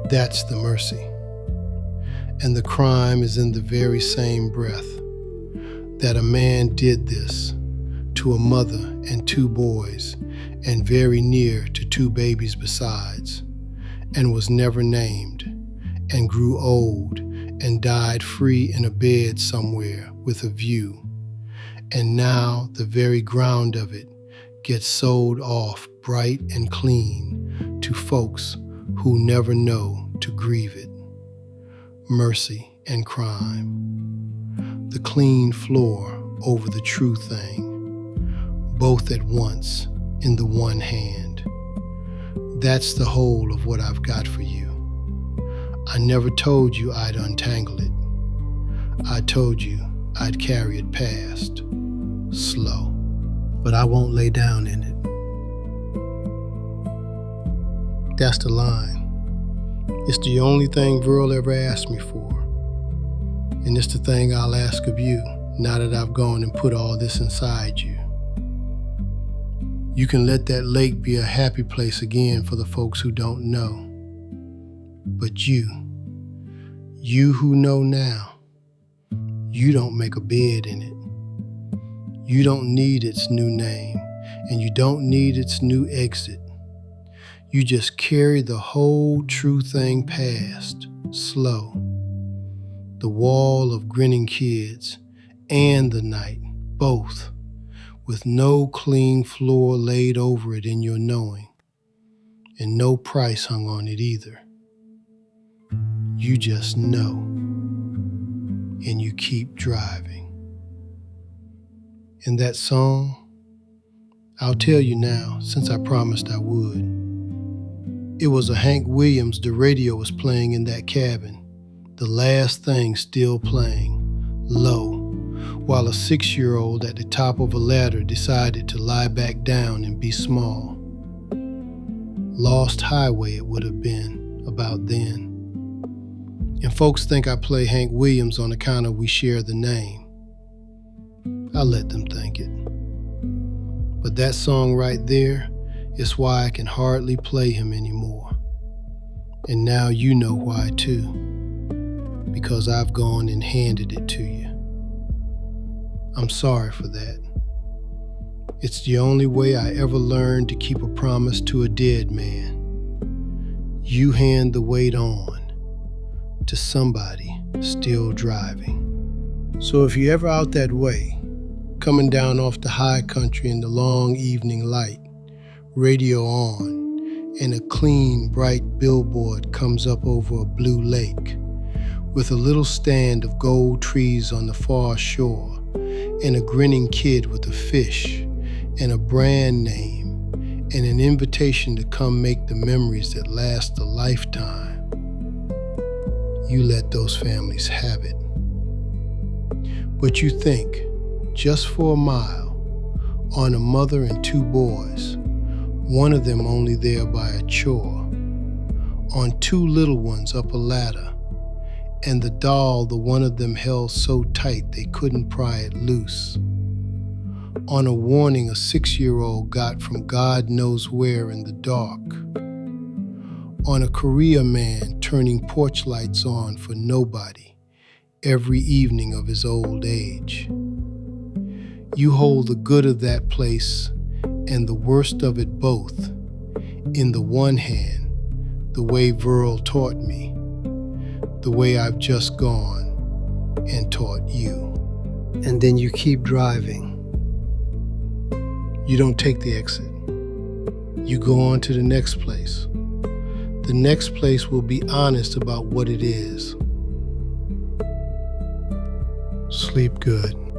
That's the mercy. And the crime is in the very same breath that a man did this to a mother and 2 boys, and very near to 2 babies besides, and was never named, and grew old, and died free in a bed somewhere with a view. And now the very ground of it gets sold off bright and clean to folks who never know to grieve it. Mercy and crime. The clean floor over the true thing, both at once in the one hand. That's the whole of what I've got for you. I never told you I'd untangle it. I told you I'd carry it past, slow, but I won't lay down in it. That's the line. It's the only thing Verl ever asked me for. And it's the thing I'll ask of you now that I've gone and put all this inside you. You can let that lake be a happy place again for the folks who don't know. But you who know now, you don't make a bed in it. You don't need its new name, and you don't need its new exit. You just carry the whole true thing past, slow. The wall of grinning kids and the night, both, with no clean floor laid over it in your knowing, and no price hung on it either. You just know, and you keep driving. In that song, I'll tell you now, since I promised I would. It was a Hank Williams the radio was playing in that cabin, the last thing still playing, low, while a 6-year-old at the top of a ladder decided to lie back down and be small. Lost Highway it would have been about then. And folks think I play Hank Williams on account of we share the name. I let them think it. But that song right there is why I can hardly play him anymore. And now you know why too. Because I've gone and handed it to you. I'm sorry for that. It's the only way I ever learned to keep a promise to a dead man. You hand the weight on to somebody still driving. So if you're ever out that way, coming down off the high country in the long evening light, radio on, and a clean, bright billboard comes up over a blue lake, with a little stand of gold trees on the far shore, and a grinning kid with a fish, and a brand name, and an invitation to come make the memories that last a lifetime. You let those families have it. But you think, just for a mile, on a mother and 2 boys, one of them only there by a chore, on 2 little ones up a ladder, and the doll the one of them held so tight they couldn't pry it loose, on a warning a 6-year-old got from God knows where in the dark, on a Korea man turning porch lights on for nobody every evening of his old age. You hold the good of that place and the worst of it both in the one hand, the way Verl taught me, the way I've just gone and taught you. And then you keep driving. You don't take the exit. You go on to the next place. The next place will be honest about what it is. Sleep good.